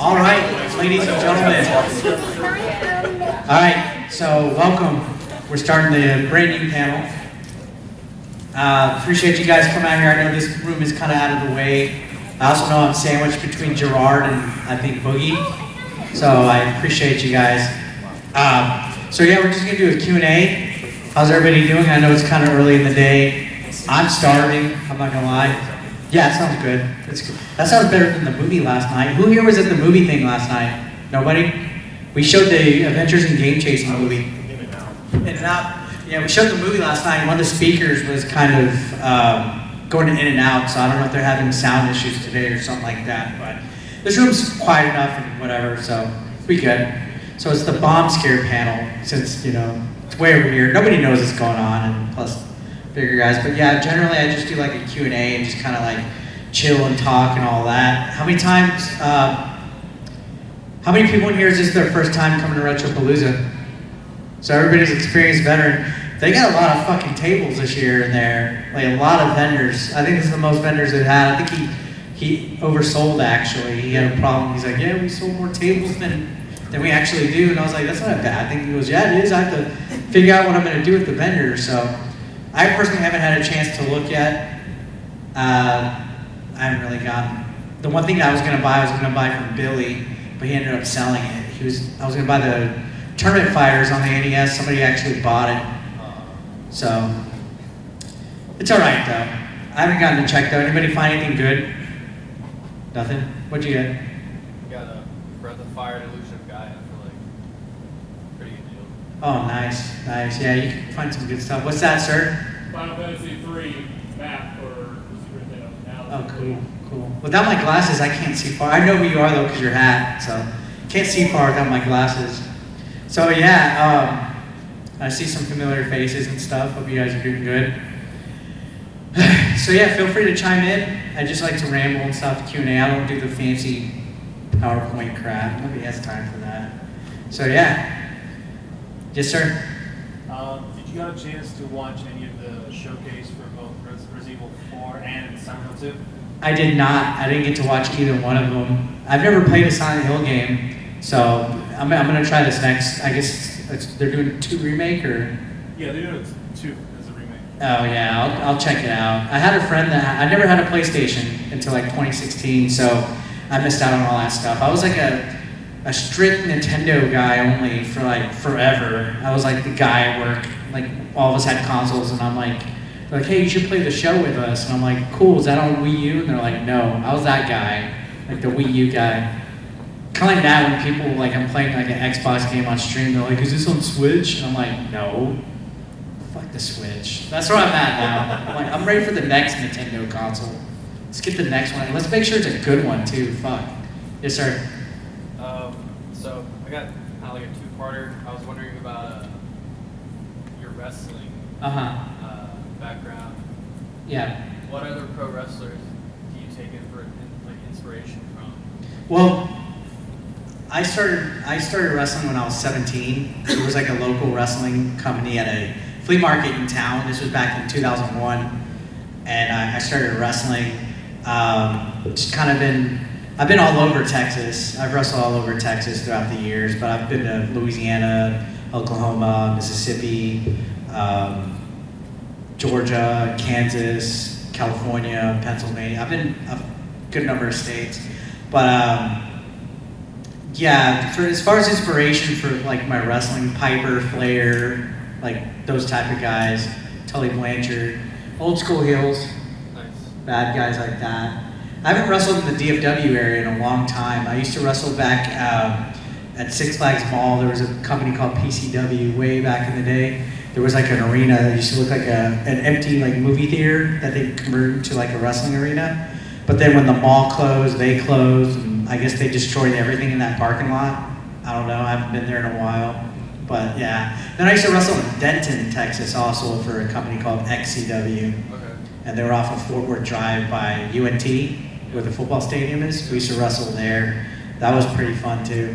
All right, ladies and gentlemen. All right, so welcome. We're starting the brand new panel. Appreciate you guys coming out here. I know this room is kind of out of the way. I also know I'm sandwiched between Gerard and I think Boogie. So I appreciate you guys. So yeah, we're just gonna do a Q&A. How's everybody doing? I know it's kind of early in the day. I'm starving, I'm not gonna lie. Yeah, it sounds good. It's good. That sounds better than the movie last night. Who here was at the movie thing last night? Nobody? We showed the Adventures in Game Chasing movie. In and Out. Yeah, we showed the movie last night. One of the speakers was kind of going in and out, so I don't know if they're having sound issues today or something like that. But this room's quiet enough and whatever, so we good. So it's the bomb scare panel, since, you know, it's way over here. Nobody knows what's going on, and plus bigger guys. But yeah, generally I just do like a Q&A and just kind of like chill and talk and all that. How many times, how many people in here is this their first time coming to Retropalooza? So everybody's experienced veteran. They got a lot of fucking tables this year in there, like a lot of vendors. I think this is the most vendors they've had. I think he oversold actually. He had a problem. He's like, yeah, we sold more tables than we actually do. And I was like, that's not a bad thing. He goes, yeah, it is. I have to figure out what I'm gonna do with the vendors. So I personally haven't had a chance to look yet. I haven't really gotten. The one thing that I was gonna buy from Billy, but he ended up selling it. I was gonna buy the Tournament Fighters on the NES. Somebody actually bought it. So it's all right though. I haven't gotten to check though. Anybody find anything good? Nothing? What'd you get? We got a Breath of Fire Illusion of Gaia for like pretty good deal. Oh, nice. Yeah, you can find some good stuff. What's that, sir? Final Fantasy III map for the Super Nintendo. Oh, cool. Without my glasses, I can't see far. I know who you are though, because your hat. So can't see far without my glasses. So yeah, I see some familiar faces and stuff. Hope you guys are doing good. So yeah, feel free to chime in. I just like to ramble and stuff, Q&A. I don't do the fancy PowerPoint crap. Nobody has time for that. So yeah. Yes, sir? Did you get a chance to watch any of the showcase for both Resident Evil 4 and Silent Hill 2? I did not. I didn't get to watch either one of them. I've never played a Silent Hill game, so I'm going to try this next. I guess they're doing 2 remake, or? Yeah, they're doing 2 as a remake. Oh yeah, I'll check it out. I had a friend that, I never had a PlayStation until like 2016, so I missed out on all that stuff. I was like a strict Nintendo guy only for like forever. I was like the guy at work, like all of us had consoles, and I'm like, hey, you should play the show with us. And I'm like, cool, is that on Wii U? And they're like, no. I was that guy, like the Wii U guy. Kind of like that when people, like I'm playing like an Xbox game on stream, they're like, is this on Switch? And I'm like, no. Fuck the Switch. That's where I'm at now. I'm like, I'm ready for the next Nintendo console. Let's get the next one. Let's make sure it's a good one too, fuck. Yes, sir. So I got kind of like a 2-parter. I was wondering about your wrestling background. Yeah. What other pro wrestlers do you take in for like inspiration from? Well, I started wrestling when I was 17. There was like a local wrestling company at a flea market in town. This was back in 2001, and I started wrestling. Just kind of I've been all over Texas. I've wrestled all over Texas throughout the years, but I've been to Louisiana, Oklahoma, Mississippi, Georgia, Kansas, California, Pennsylvania. I've been a good number of states, but yeah, as far as inspiration for like my wrestling, Piper, Flair, like those type of guys, Tully Blanchard, old school heels, Nice. bad guys like that. I haven't wrestled in the DFW area in a long time. I used to wrestle back at Six Flags Mall. There was a company called PCW way back in the day. There was like an arena that used to look like an empty like movie theater that they converted to like a wrestling arena. But then when the mall closed, they closed, and I guess they destroyed everything in that parking lot. I don't know, I haven't been there in a while. But yeah. Then I used to wrestle in Denton, Texas also for a company called XCW. Okay. And they were off of Fort Worth Drive by UNT, where the football stadium is. We used to wrestle there. That was pretty fun too.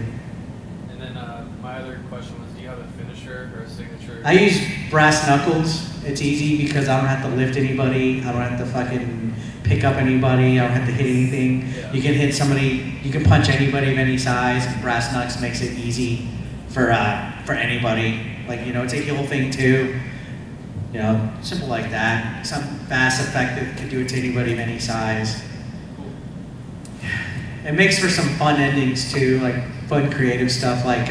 And then my other question was, do you have a finisher or a signature? I use brass knuckles. It's easy because I don't have to lift anybody. I don't have to fucking pick up anybody. I don't have to hit anything. Yeah. You can hit somebody. You can punch anybody of any size. And brass knucks makes it easy for anybody. Like, you know, it's a heal thing too. You know, simple like that. Some fast, effective, can do it to anybody of any size. It makes for some fun endings too, like fun creative stuff. Like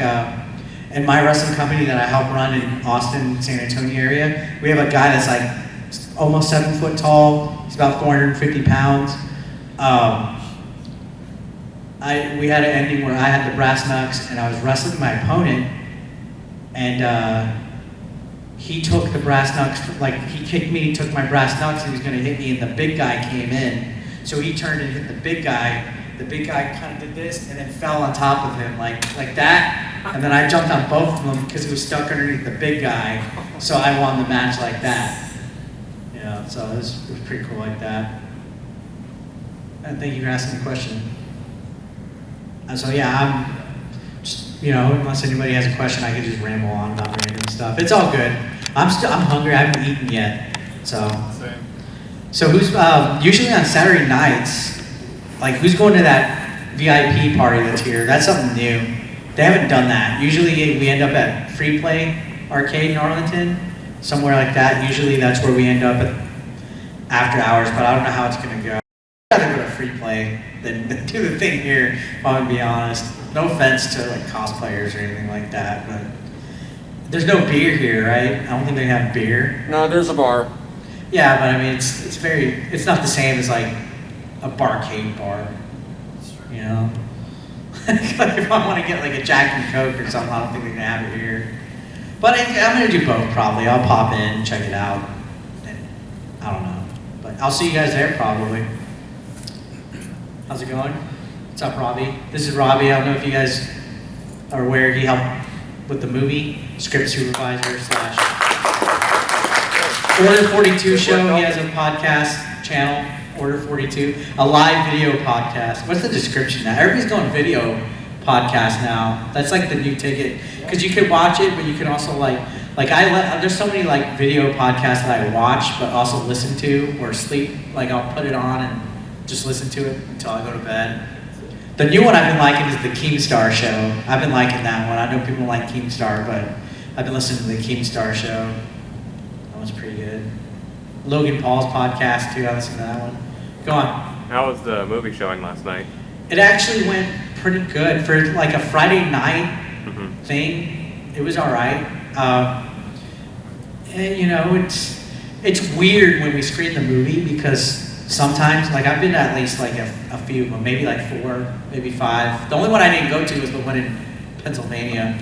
in my wrestling company that I help run in Austin, San Antonio area, we have a guy that's like almost 7 foot tall. He's about 450 pounds. We had an ending where I had the brass knucks and I was wrestling my opponent, and he took the brass knucks, like he kicked me, he took my brass knucks and he was gonna hit me, and the big guy came in. So he turned and hit the big guy. The big guy kind of did this and then fell on top of him like that. And then I jumped on both of them because he was stuck underneath the big guy. So I won the match like that. Yeah, so it was pretty cool like that. And thank you for asking the question. And so yeah, I'm just, you know, unless anybody has a question, I can just ramble on about random stuff. It's all good. I'm hungry. I haven't eaten yet. So. Same. So who's usually on Saturday nights? Like, who's going to that VIP party that's here? That's something new. They haven't done that. Usually we end up at Free Play Arcade in Arlington, somewhere like that. Usually that's where we end up at after hours, but I don't know how it's going to go. I'd rather go to Free Play than do the thing here, if I'm going to be honest. No offense to like cosplayers or anything like that, but there's no beer here, right? I don't think they have beer. No, there's a bar. Yeah, but I mean, it's not the same as like a barcade bar, you know? If I want to get like a Jack and Coke or something, I don't think they're gonna have it here. But I'm gonna do both probably. I'll pop in, check it out, and I don't know. But I'll see you guys there probably. How's it going? What's up, Robbie? This is Robbie. I don't know if you guys are aware, he helped with the movie, script supervisor / Order 42 show. He has a podcast channel. Order 42, a live video podcast. What's the description now? Everybody's going video podcast now. That's like the new ticket, because you can watch it, but you can also there's so many like video podcasts that I watch, but also listen to or sleep. Like I'll put it on and just listen to it until I go to bed. The new one I've been liking is the Keemstar show. I've been liking that one. I know people like Keemstar, but I've been listening to the Keemstar show. That one's pretty good. Logan Paul's podcast too. I listened to that one. Go on. How was the movie showing last night? It actually went pretty good for like a Friday night thing. It was all right. And you know, it's weird when we screen the movie because sometimes, like I've been to at least like a few, but maybe like 4, maybe 5. The only one I didn't go to was the one in Pennsylvania.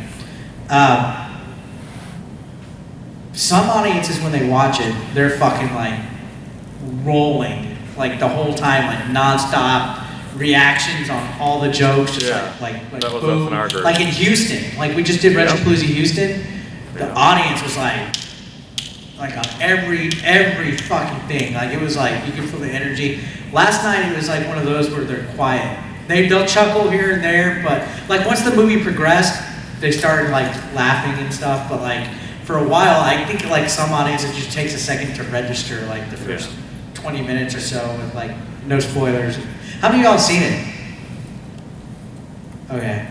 Some audiences, when they watch it, they're fucking like rolling, like the whole time, like nonstop reactions on all the jokes, just like that was boom. us in our group. Like in Houston, like we just did Retropalooza Houston. The audience was like on every fucking thing. Like it was like you could feel the energy. Last night it was like one of those where they're quiet. They'll chuckle here and there, but like once the movie progressed, they started like laughing and stuff. But like for a while, I think like some audiences just takes a second to register like the first 20 minutes or so with like no spoilers. How many of y'all have seen it? Okay.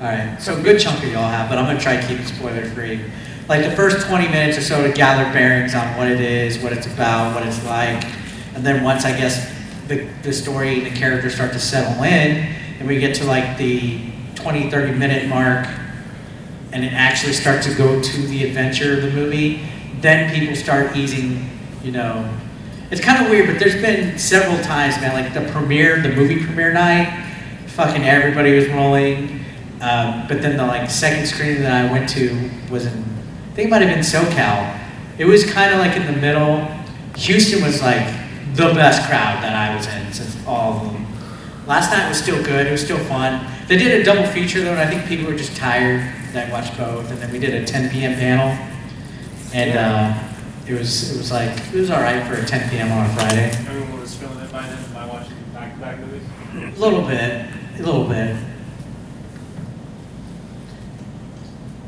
All right. So a good chunk of y'all have, but I'm gonna try to keep it spoiler free. Like the first 20 minutes or so to gather bearings on what it is, what it's about, what it's like, and then once I guess the story and the characters start to settle in, and we get to like the 20-30 minute mark, and it actually starts to go to the adventure of the movie, then people start easing, you know. It's kind of weird, but there's been several times, man, like the movie premiere night, fucking everybody was rolling. But then the like second screening that I went to was in, I think it might have been SoCal. It was kind of like in the middle. Houston was like the best crowd that I was in since all of them. Last night was still good, it was still fun. They did a double feature though, and I think people were just tired that I watched both. And then we did a 10 p.m. panel. And it was all right for a 10 p.m. on a Friday. Everyone was feeling it by then by watching back-to-back movies? A little bit.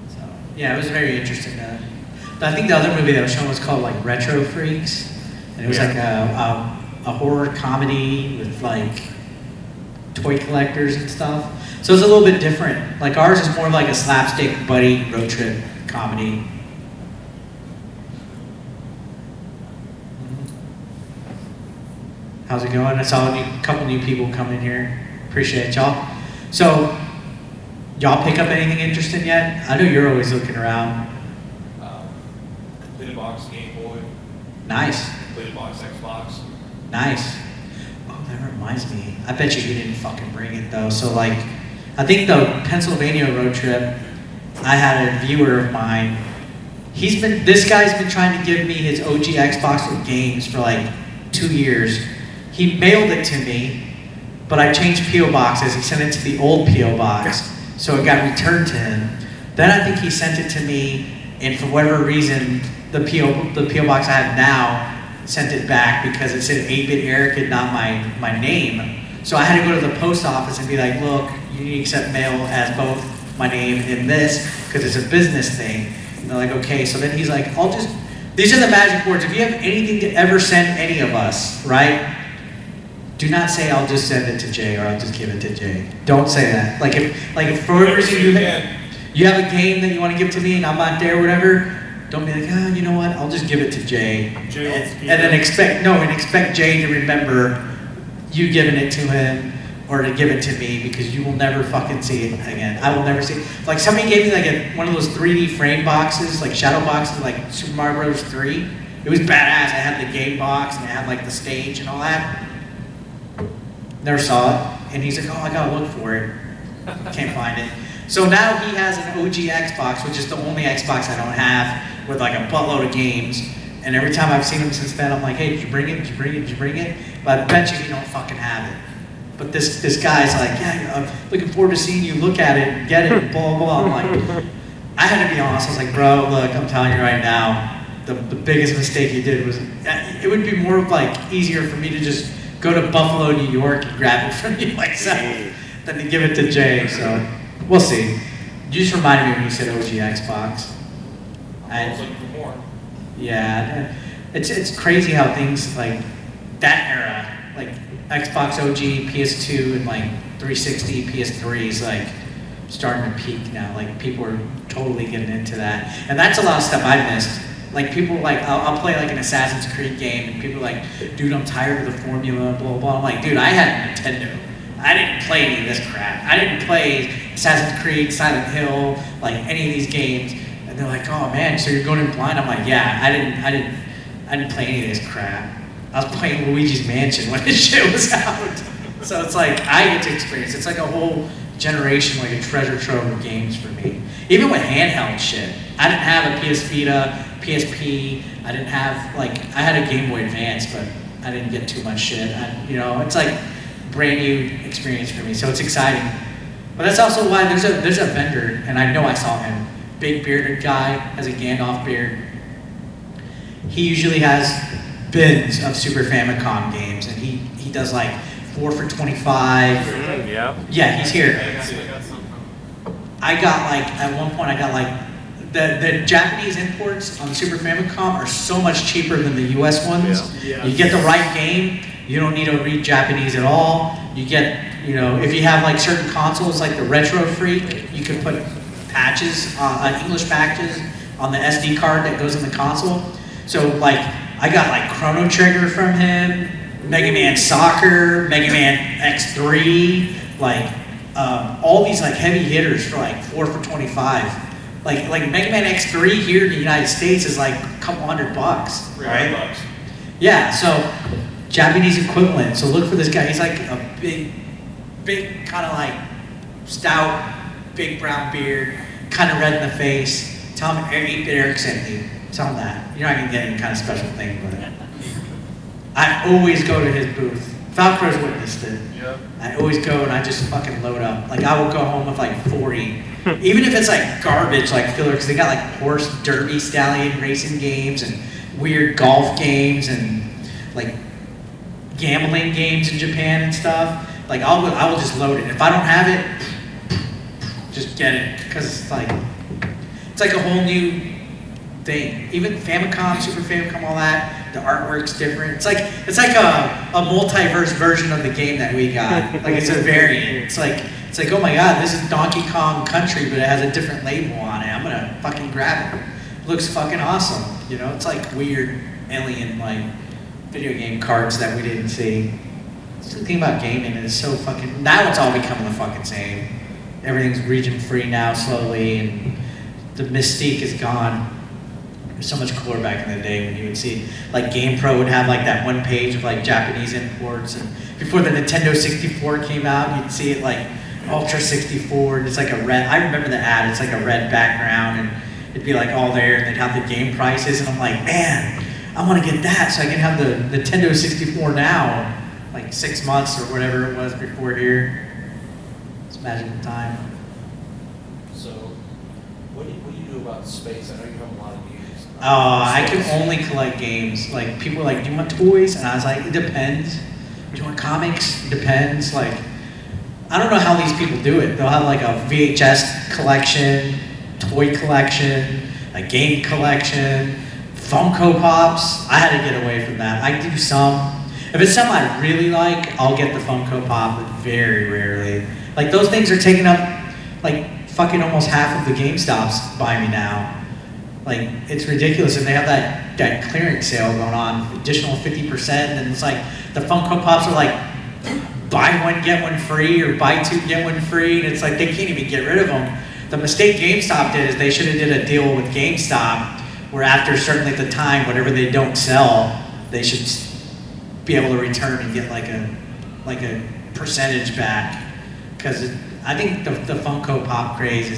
So, yeah, it was very interesting. I think the other movie that was shown was called like Retro Freaks. And it was like a horror comedy with like toy collectors and stuff. So it's a little bit different. Like ours is more of like a slapstick buddy road trip comedy. How's it going? I saw a couple new people come in here. Appreciate y'all. So, y'all pick up anything interesting yet? I know you're always looking around. Completed box Game Boy, Nice. completed box Xbox. Nice. Oh, that reminds me. I bet you didn't fucking bring it though. So like, I think the Pennsylvania road trip, I had a viewer of mine. This guy's been trying to give me his OG Xbox with games for like 2 years. He mailed it to me, but I changed P.O. boxes. He sent it to the old P.O. box, so it got returned to him. Then I think he sent it to me, and for whatever reason, the P.O. box I have now sent it back because it said 8-bit Eric and not my name. So I had to go to the post office and be like, look, you need to accept mail as both my name and this, because it's a business thing. And they're like, okay. So then he's like, these are the magic words. If you have anything to ever send any of us, right? Do not say I'll just send it to Jay or I'll just give it to Jay. Don't say that. Like if for whatever reason you have a game that you want to give to me and I'm not there or whatever, don't be like, you know what? I'll just give it to Jay. And then expect Jay to remember you giving it to him or to give it to me, because you will never fucking see it again. I will never see it. Like somebody gave me like one of those 3D frame boxes, like shadow boxes, like Super Mario Bros. 3. It was badass. I had the game box and it had like the stage and all that. Never saw it, and he's like, oh, I gotta look for it. Can't find it. So now he has an OG Xbox, which is the only Xbox I don't have, with like a buttload of games. And every time I've seen him since then, I'm like, hey, did you bring it? Did you bring it? Did you bring it? But I bet you he don't fucking have it. But this guy's like, yeah, I'm looking forward to seeing you look at it and get it, and blah, blah, blah. I'm like, I had to be honest. I was like, bro, look, I'm telling you right now, the biggest mistake you did was, it would be more like easier for me to just go to Buffalo, New York and grab it from you myself than to give it to Jay. So we'll see. You just reminded me when you said OG Xbox. I was looking for more. Yeah, it's crazy how things like that era, like Xbox OG, PS2, and like 360, PS3 is like starting to peak now. Like people are totally getting into that, and that's a lot of stuff I missed. Like people like, I'll play like an Assassin's Creed game and people are like, dude, I'm tired of the formula, blah, blah, blah. I'm like, dude, I had a Nintendo. I didn't play any of this crap. I didn't play Assassin's Creed, Silent Hill, like any of these games. And they're like, oh man, so you're going in blind? I'm like, yeah, I didn't play any of this crap. I was playing Luigi's Mansion when this shit was out. So it's like, I get to experience. It's like a whole generation, like a treasure trove of games for me. Even with handheld shit. I didn't have a PS Vita, PSP. I didn't have, like, I had a Game Boy Advance, but I didn't get too much shit. It's like a brand new experience for me, so it's exciting. But that's also why there's a vendor, and I know I saw him, big bearded guy, has a Gandalf beard. He usually has bins of Super Famicom games, and he does like 4 for $25. Yeah, he's here. I got like, at one point I got like, the Japanese imports on the Super Famicom are so much cheaper than the US ones. Yeah. You get the right game, you don't need to read Japanese at all. You get, if you have like certain consoles like the Retro Freak, you can put patches, English patches on the SD card that goes in the console. So like, I got like Chrono Trigger from him, Mega Man Soccer, Mega Man X3, like all these like heavy hitters for like 4 for $25. Like Mega Man X3 here in the United States is like a couple $100, right? $300. Yeah, so Japanese equivalent. So look for this guy. He's like a big kind of like stout, big brown beard, kind of red in the face. Tell him 8-bit Eric sent you. Tell him that. You're not gonna get any kind of special thing, but I always go to his booth. Falcro's witnessed it. Yep. I always go and I just fucking load up. Like I will go home with like 40. Even if it's like garbage, like filler, because they got like horse derby stallion racing games and weird golf games and like gambling games in Japan and stuff. Like I will just load it. If I don't have it, just get it, because it's like a whole new thing. Even Famicom, Super Famicom, all that. the artwork's different. It's like a multiverse version of the game that we got. Like it's a variant. It's like oh my god, this is Donkey Kong Country, but it has a different label on it. I'm gonna fucking grab it. It looks fucking awesome. You know, it's like weird alien like video game cards that we didn't see. It's the thing about gaming is so fucking, now it's all becoming the fucking same. Everything's region free now slowly, and the mystique is gone. It was so much cooler back in the day when you would see, like GamePro would have like that one page of like Japanese imports, and before the Nintendo 64 came out, you'd see it like Ultra 64, and it's like a red, I remember the ad, it's like a red background, and it'd be like all there, and they'd have the game prices, and I'm like, man, I want to get that so I can have the Nintendo 64 now, like 6 months or whatever it was before here. It's magical time. So, what do you do about space? I know you have a lot of games. I can only collect games. Like, people are like, do you want toys? And I was like, it depends. Do you want comics? It depends. Like, I don't know how these people do it. They'll have like a VHS collection, toy collection, a game collection, Funko Pops. I had to get away from that. I do some. If it's something I really like, I'll get the Funko Pop, but very rarely. Like, those things are taking up, like, fucking almost half of the GameStops by me now. Like, it's ridiculous, and they have that clearance sale going on, additional 50%, and it's like, the Funko Pops are like, buy one, get one free, or buy two, get one free, and it's like, they can't even get rid of them. The mistake GameStop did is they should have did a deal with GameStop, where after a certain length of time, whatever they don't sell, they should be able to return and get like a percentage back. Because I think the Funko Pop craze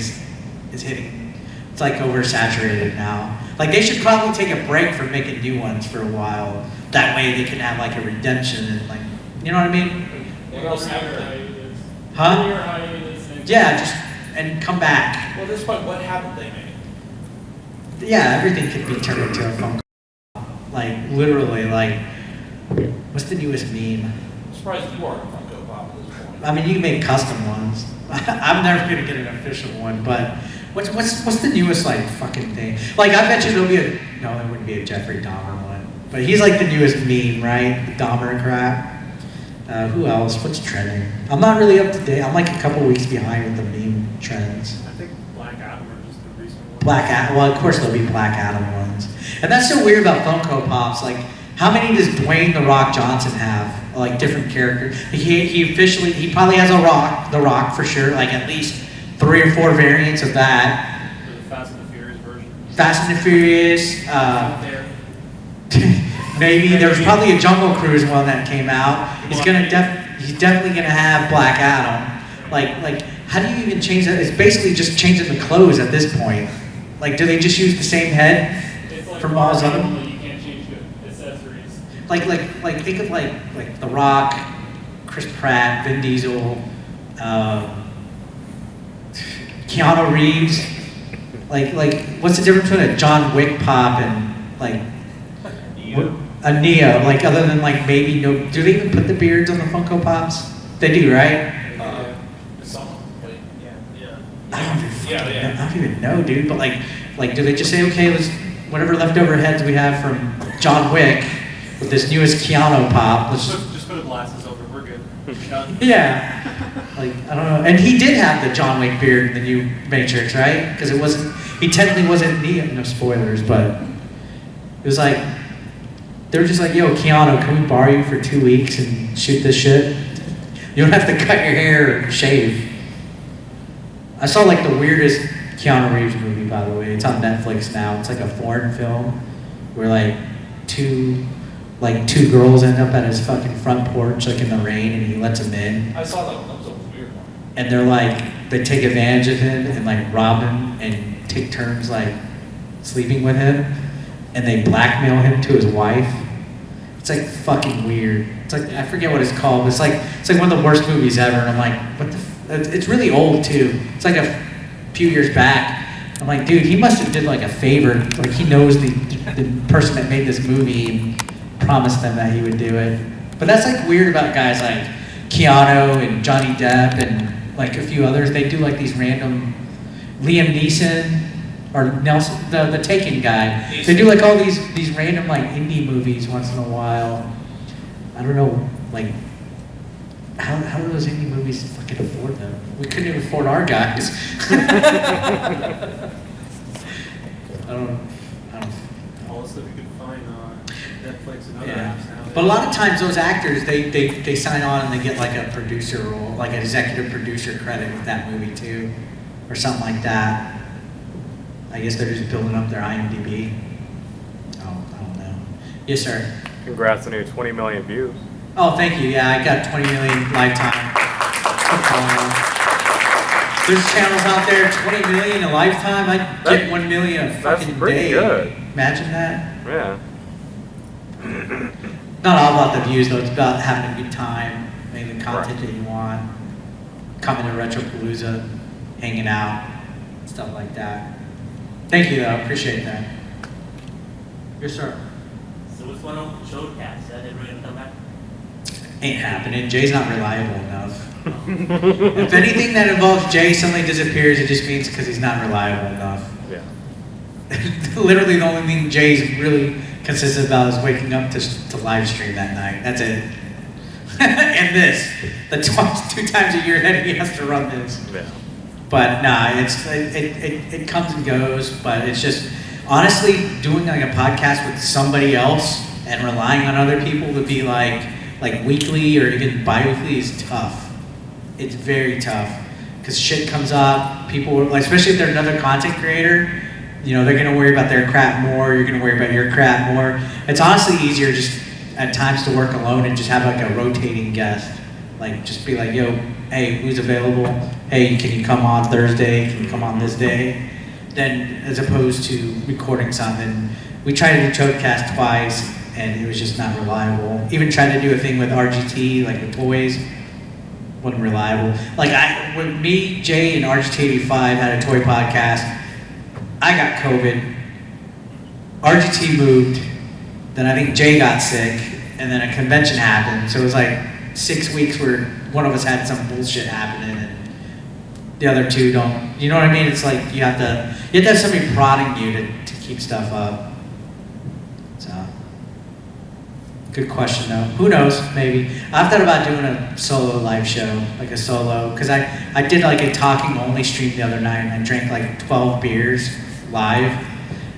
is hitting, it's like oversaturated now. Like, they should probably take a break from making new ones for a while. That way they can have like a redemption and like, you know what I mean? What else happened then? Huh? Your hiatus and- Yeah, just, and come back. Well, at this point, what happened they made? Yeah, everything could be turned into a Funko Pop. Like, literally, like, what's the newest meme? I'm surprised you aren't a Funko Pop at this point. I mean, you can make custom ones. I'm never gonna get an official one, but what's the newest like fucking thing? Like, I bet you there'll be no, there wouldn't be a Jeffrey Dahmer one, but he's like the newest meme, right? The Dahmer crap. Who else? What's trending? I'm not really up to date. I'm like a couple weeks behind with the meme trends. I think Black Adam are just the recent one. Black Adam. Well, of course there'll be Black Adam ones, and that's so weird about Funko Pops. Like, how many does Dwayne The Rock Johnson have? Like, different characters. He probably has The Rock for sure. Like, at least 3 or 4 variants of that. For the Fast and the Furious version. Fast and the Furious. Out there. Maybe there's probably a Jungle Cruise one that came out. He's definitely gonna have Black Adam. Like, how do you even change that? It's basically just changing the clothes at this point. Like, do they just use the same head It's like from all his other? you can't change the accessories. Like think of like The Rock, Chris Pratt, Vin Diesel, Keanu Reeves. Like what's the difference between a John Wick pop and like a Neo? Like, other than like maybe no, do they even put the beards on the Funko Pops? They do, right? Some, but Yeah. I don't even know, dude. But like, do they just say, okay, let's whatever leftover heads we have from John Wick with this newest Keanu pop, let's Just put the glasses over, we're good. Done. yeah. Like, I don't know. And he did have the John Wick beard in the new Matrix, right? Because he technically wasn't Neo. No spoilers, but it was like they were just like, yo, Keanu, can we borrow you for 2 weeks and shoot this shit? You don't have to cut your hair or shave. I saw like the weirdest Keanu Reeves movie, by the way. It's on Netflix now. It's like a foreign film where like two girls end up at his fucking front porch like in the rain, and he lets them in. I saw that one. That was a weird one. And they're like, they take advantage of him and like rob him and take turns like sleeping with him, and they blackmail him to his wife. It's like fucking weird. It's like, I forget what it's called, but it's like one of the worst movies ever. And I'm like, what the? It's really old too. It's like a few years back. I'm like, dude, he must have did like a favor. Like, he knows the person that made this movie and promised them that he would do it. But that's like weird about guys like Keanu and Johnny Depp and like a few others. They do like these random, Liam Neeson. or Nelson, the Taken guy. They do like all these random like indie movies once in a while. I don't know, like how do those indie movies fucking afford them? We couldn't even afford our guys. I don't. All the stuff you can find on Netflix and other Yeah. apps now. But a lot of times those actors, they sign on and they get like a producer role, like an executive producer credit with that movie too, or something like that. I guess they're just building up their IMDb. Oh, I don't know. Yes, sir. Congrats on your 20 million views. Oh, thank you. Yeah, I got 20 million lifetime. There's channels out there, 20 million a lifetime. I get 1 million a That's fucking pretty day. good. Imagine that. Yeah. Not all about the views though. It's about having a good time, making the content that you want, coming to Retropalooza, hanging out, stuff like that. Thank you though. Appreciate that. Yes, sir. So what's going on with the showcast? Is that ever gonna come back? Ain't happening. Jay's not reliable enough. If anything that involves Jay suddenly disappears, it just means because he's not reliable enough. Yeah. Literally the only thing Jay's really consistent about is waking up to live stream that night. That's it. And this. The 2 times a year that he has to run this. Yeah. But nah, it comes and goes, but it's just, honestly, doing like a podcast with somebody else and relying on other people to be like weekly or even bi-weekly is tough. It's very tough because shit comes up. People, like, especially if they're another content creator, you know, they're gonna worry about their crap more. You're gonna worry about your crap more. It's honestly easier just at times to work alone and just have like a rotating guest. Like just be like, yo, hey, who's available? Hey, can you come on Thursday? Can you come on this day? Then as opposed to recording something. We tried to do Chokecast twice and it was just not reliable. Even tried to do a thing with RGT, like with toys, wasn't reliable. Like when me, Jay, and RGT85 had a toy podcast, I got COVID, RGT moved, then I think Jay got sick, and then a convention happened. So it was like 6 weeks where one of us had some bullshit happening and the other two don't. You know what I mean? It's like you have to have somebody prodding you to keep stuff up. So, good question though. Who knows? Maybe. I've thought about doing a solo live show, like a solo, because I did like a talking only stream the other night and I drank like 12 beers live,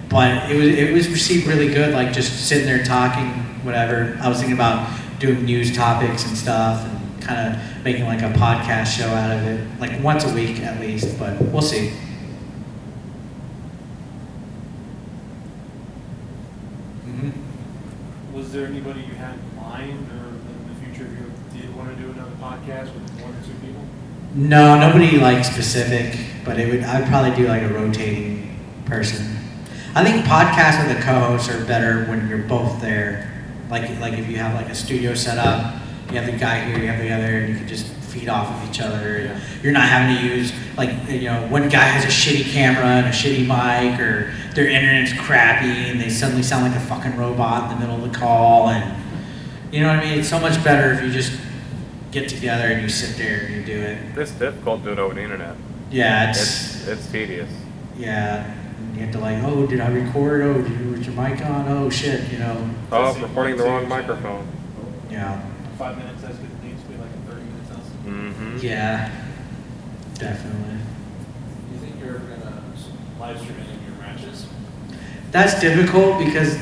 but it was received really good, like just sitting there talking, whatever. I was thinking about doing news topics and stuff and kind of making like a podcast show out of it, like once a week at least, but we'll see. Was there anybody you had in mind, or in the future you did want to do another podcast with 1 or 2 people? No, nobody like specific, but I'd probably do like a rotating person. I think podcasts with a co-host are better when you're both there. Like if you have like a studio set up, you have the guy here, you have the other, and you can just feed off of each other. Yeah. You're not having to use, like, you know, one guy has a shitty camera and a shitty mic, or their internet's crappy and they suddenly sound like a fucking robot in the middle of the call, and you know what I mean? It's so much better if you just get together and you sit there and you do it. It's difficult doing it over the internet. Yeah, It's tedious. yeah. You have to like, oh, did I record? Oh, was your mic on? Oh shit, you know. Oh, recording the wrong microphone. Yeah. 5 minutes, that's good. It needs to be like a 30 minutes. Mm-hmm. Yeah. Definitely. Do you think you're gonna live stream any of your matches? That's difficult because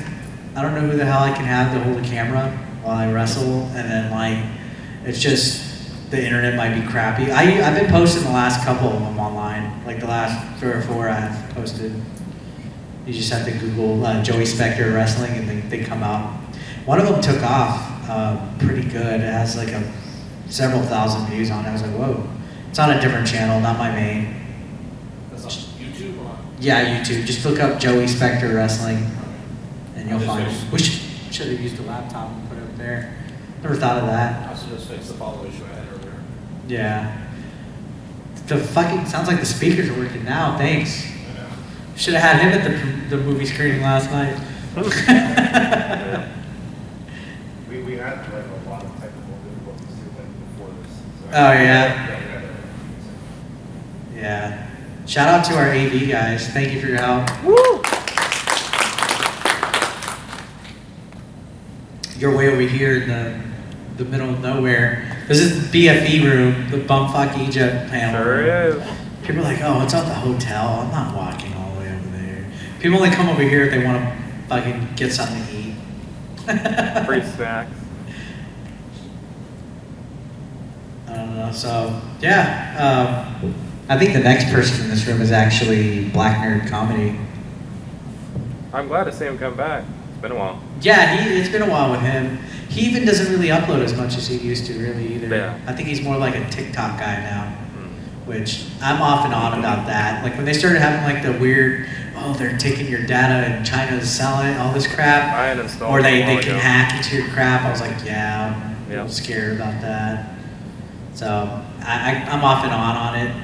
I don't know who the hell I can have to hold a camera while I wrestle, and then like, it's just the internet might be crappy. I've been posting the last couple of them online, like the last 3 or 4 I have posted. You just have to Google Joey Spector wrestling and they come out. One of them took off pretty good. It has like several thousand views on it. I was like, whoa. It's on a different channel, not my main. That's on YouTube or on? Yeah, YouTube. Just look up Joey Spector wrestling and you'll I'll just find it. fix- We should have used a laptop and put it up there. Never thought of that. I also just fixed the follow issue I had earlier. Yeah. The fucking, sounds like the speakers are working now. Thanks. Should have had him at the movie screening last night. Yeah. We had like a lot of technical difficulties too, like before this. So Oh, yeah. yeah. Yeah. Shout out to our AV guys. Thank you for your help. Woo! You're Way over here in the middle of nowhere. This is the BFE room, the Bumfuck Egypt panel. Sure room. is. People are like, oh, it's at the hotel. I'm not walking all the way over there. People only come over here if they want to fucking get something to eat. Free snacks. I don't know. So yeah, I think the next person in this room is actually Black Nerd Comedy. I'm glad to see him come back. It's been a while. Yeah, it's been a while with him. He even doesn't really upload as much as he used to, really, either. Yeah. I think he's more like a TikTok guy now, which I'm off and on about that. Like when they started having like the weird, oh, they're taking your data and China's selling it, all this crap, I uninstalled or it a they while can ago. hack into your crap. I was like, yeah, I'm a Yeah. little scared about that. So I'm off and on it.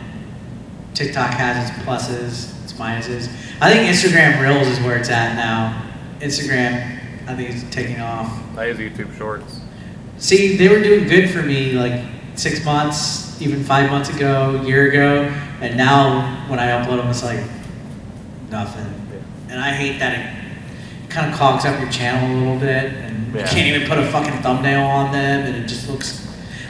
TikTok has its pluses, its minuses. I think Instagram Reels is where it's at now. Instagram, I think it's taking off. I use YouTube Shorts. See, they were doing good for me like 6 months, even 5 months ago, a year ago, and now when I upload them, it's like nothing. And I hate that it kind of clogs up your channel a little bit, and you Yeah. can't even put a fucking thumbnail on them, and it just looks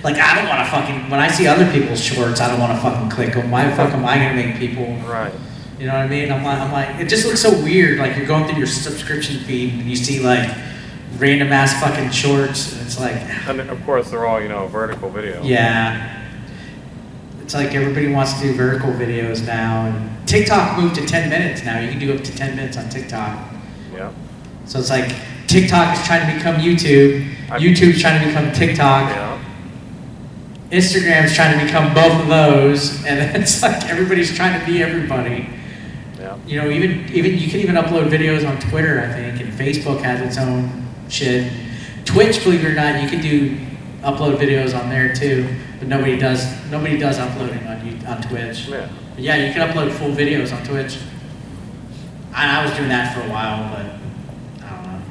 like I don't want to fucking. When I see other people's shorts, I don't want to fucking click them. Why the fuck am I gonna make people? Right. You know what I mean? I'm like, it just looks so weird. Like you're going through your subscription feed and you see like random ass fucking shorts, and it's like, And of course, they're all, vertical video. yeah. It's like everybody wants to do vertical videos now, and TikTok moved to 10 minutes now. You can do up to 10 minutes on TikTok. Yeah. So it's like TikTok is trying to become YouTube, YouTube's trying to become TikTok, Yeah. Instagram's trying to become both of those, and then it's like everybody's trying to be everybody. Yeah. Even you can even upload videos on Twitter, I think, and Facebook has its own shit. Twitch, believe it or not, you can upload videos on there too, but nobody does uploading on Twitch. Yeah. But yeah, you can upload full videos on Twitch. I was doing that for a while, but I don't know.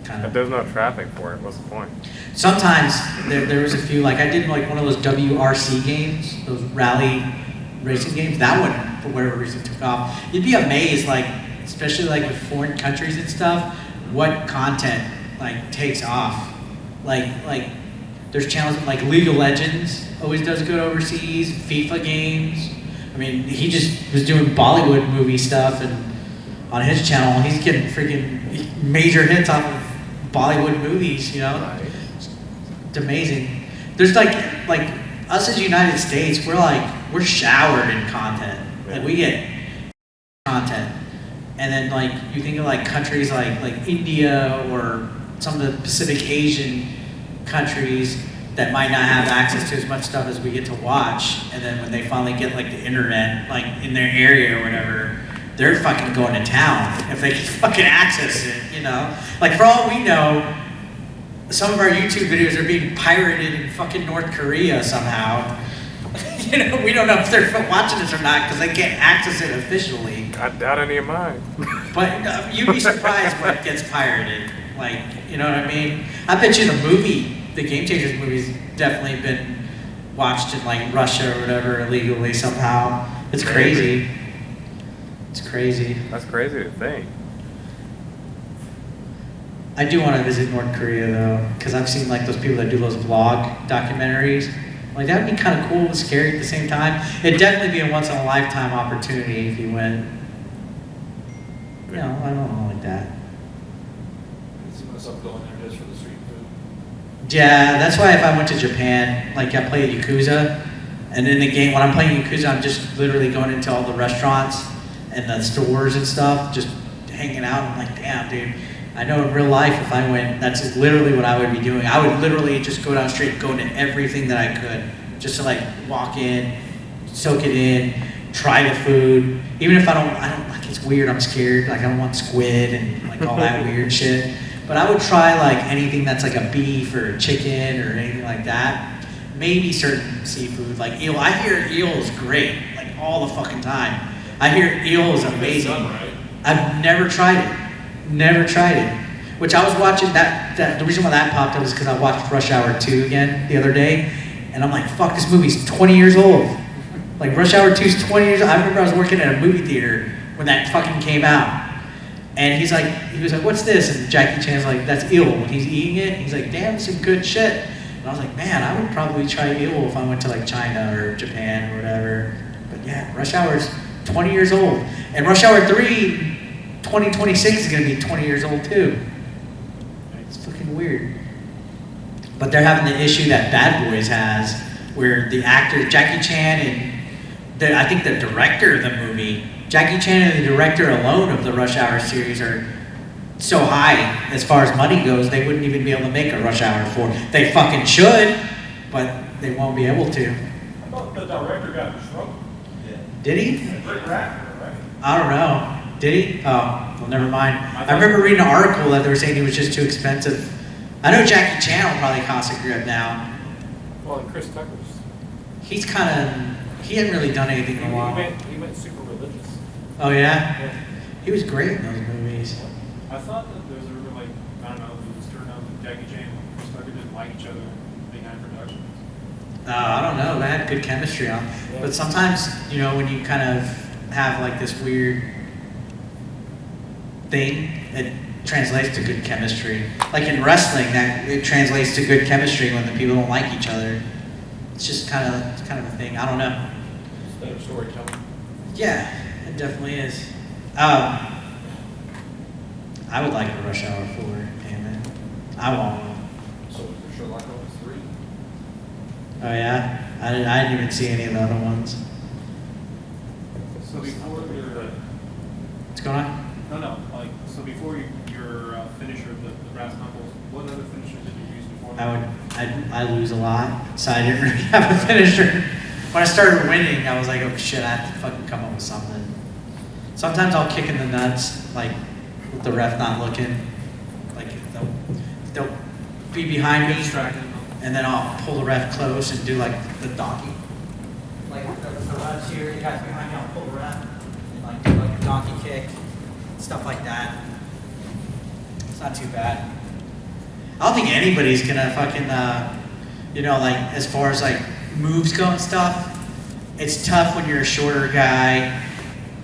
Kind If of. there's no traffic for it, what's the point? Sometimes there was a few, like I did like one of those WRC games, those rally racing games. That one, for whatever reason, took off. You'd be amazed, like especially like with foreign countries and stuff, what content like takes off. Like there's channels like League of Legends always does good overseas. FIFA games. I mean, he just was doing Bollywood movie stuff, and on his channel, he's getting freaking major hits off of Bollywood movies. Right. It's amazing. There's like us as United States, we're showered in content. Like we get content, and then like you think of like countries like India or some of the Pacific Asian countries that might not have access to as much stuff as we get to watch, and then when they finally get like the internet like in their area or whatever, they're fucking going to town if they can fucking access it. Like for all we know, some of our YouTube videos are being pirated in fucking North Korea somehow. We don't know if they're watching us or not because they can't access it officially. I doubt any of mine. But you'd be surprised when it gets pirated. Like, you know what I mean? I bet you the Game Changers movie's definitely been watched in like Russia or whatever illegally somehow. It's crazy. It's crazy. That's crazy to think. I do want to visit North Korea though, because I've seen like those people that do those vlog documentaries. Like that'd be kind of cool and scary at the same time. It'd definitely be a once in a lifetime opportunity if you went. I don't know like that. I see myself going there just for the street food. Yeah, that's why if I went to Japan, like I play Yakuza, and in the game when I'm playing Yakuza, I'm just literally going into all the restaurants and the stores and stuff, just hanging out. I'm like, damn, dude. I know in real life, if I went, that's literally what I would be doing. I would literally just go down the street, go into everything that I could, just to like walk in, soak it in, try the food. Even if I don't like, it's weird, I'm scared, like I don't want squid and like all that weird shit. But I would try like anything that's like a beef or a chicken or anything like that. Maybe certain seafood, like eel. I hear eel is great, like all the fucking time. I hear eel is amazing. It's done right. I've never tried it. Never tried it. Which I was watching that the reason why that popped up was because I watched Rush Hour 2 again the other day, and I'm like, fuck, this movie's 20 years old. Like Rush Hour 2 is 20 years. I remember I was working at a movie theater when that fucking came out. And he was like, what's this? And Jackie Chan's like, that's eel. When he's eating it, he's like, damn, some good shit. And I was like, man, I would probably try eel if I went to like China or Japan or whatever. But yeah, Rush Hour's 20 years old. And Rush Hour 3, 2026 is gonna be 20 years old too. It's fucking weird. But they're having the issue that Bad Boys has, where the actor Jackie Chan and I think the director of the movie, Jackie Chan and the director alone of the Rush Hour series are so high as far as money goes, they wouldn't even be able to make a Rush Hour 4. They fucking should, but they won't be able to. I thought the director got in trouble. Did he? Great rapper, right? I don't know. Did he? Oh, well, never mind. I remember reading an article that they were saying he was just too expensive. I know Jackie Chan will probably cost a grip now. Well, and Chris Tucker's. He hasn't really done anything in a while. He went super religious. Oh yeah? He was great in those movies. I thought that there was a rumor, like, I don't know, it was turned out that Jackie Chan and Chris Tucker didn't like each other behind production. I don't know. They had good chemistry on. But sometimes, you know, when you kind of have like this weird thing, it translates to good chemistry. Like in wrestling, that it translates to good chemistry when the people don't like each other. It's just kind of a thing. I don't know. It's better storytelling. Yeah, it definitely is. I would like a Rush Hour 4, damn it. I want one. So for Sherlock Holmes 3. Oh yeah? I didn't even see any of the other ones. So before your, What's going on? so before your finisher, the brass knuckles, what other finishers did you use before? I lose a lot, so I didn't really have a finisher. When I started winning, I was like, oh shit, I have to fucking come up with something. Sometimes I'll kick in the nuts, like with the ref not looking. Like they'll be behind me, and then I'll pull the ref close and do like the donkey. Like the refs here, you guys behind me, I'll pull the ref and like do like a donkey kick, stuff like that. It's not too bad. I don't think anybody's gonna fucking, you know, like as far as like moves go and stuff. It's tough when you're a shorter guy.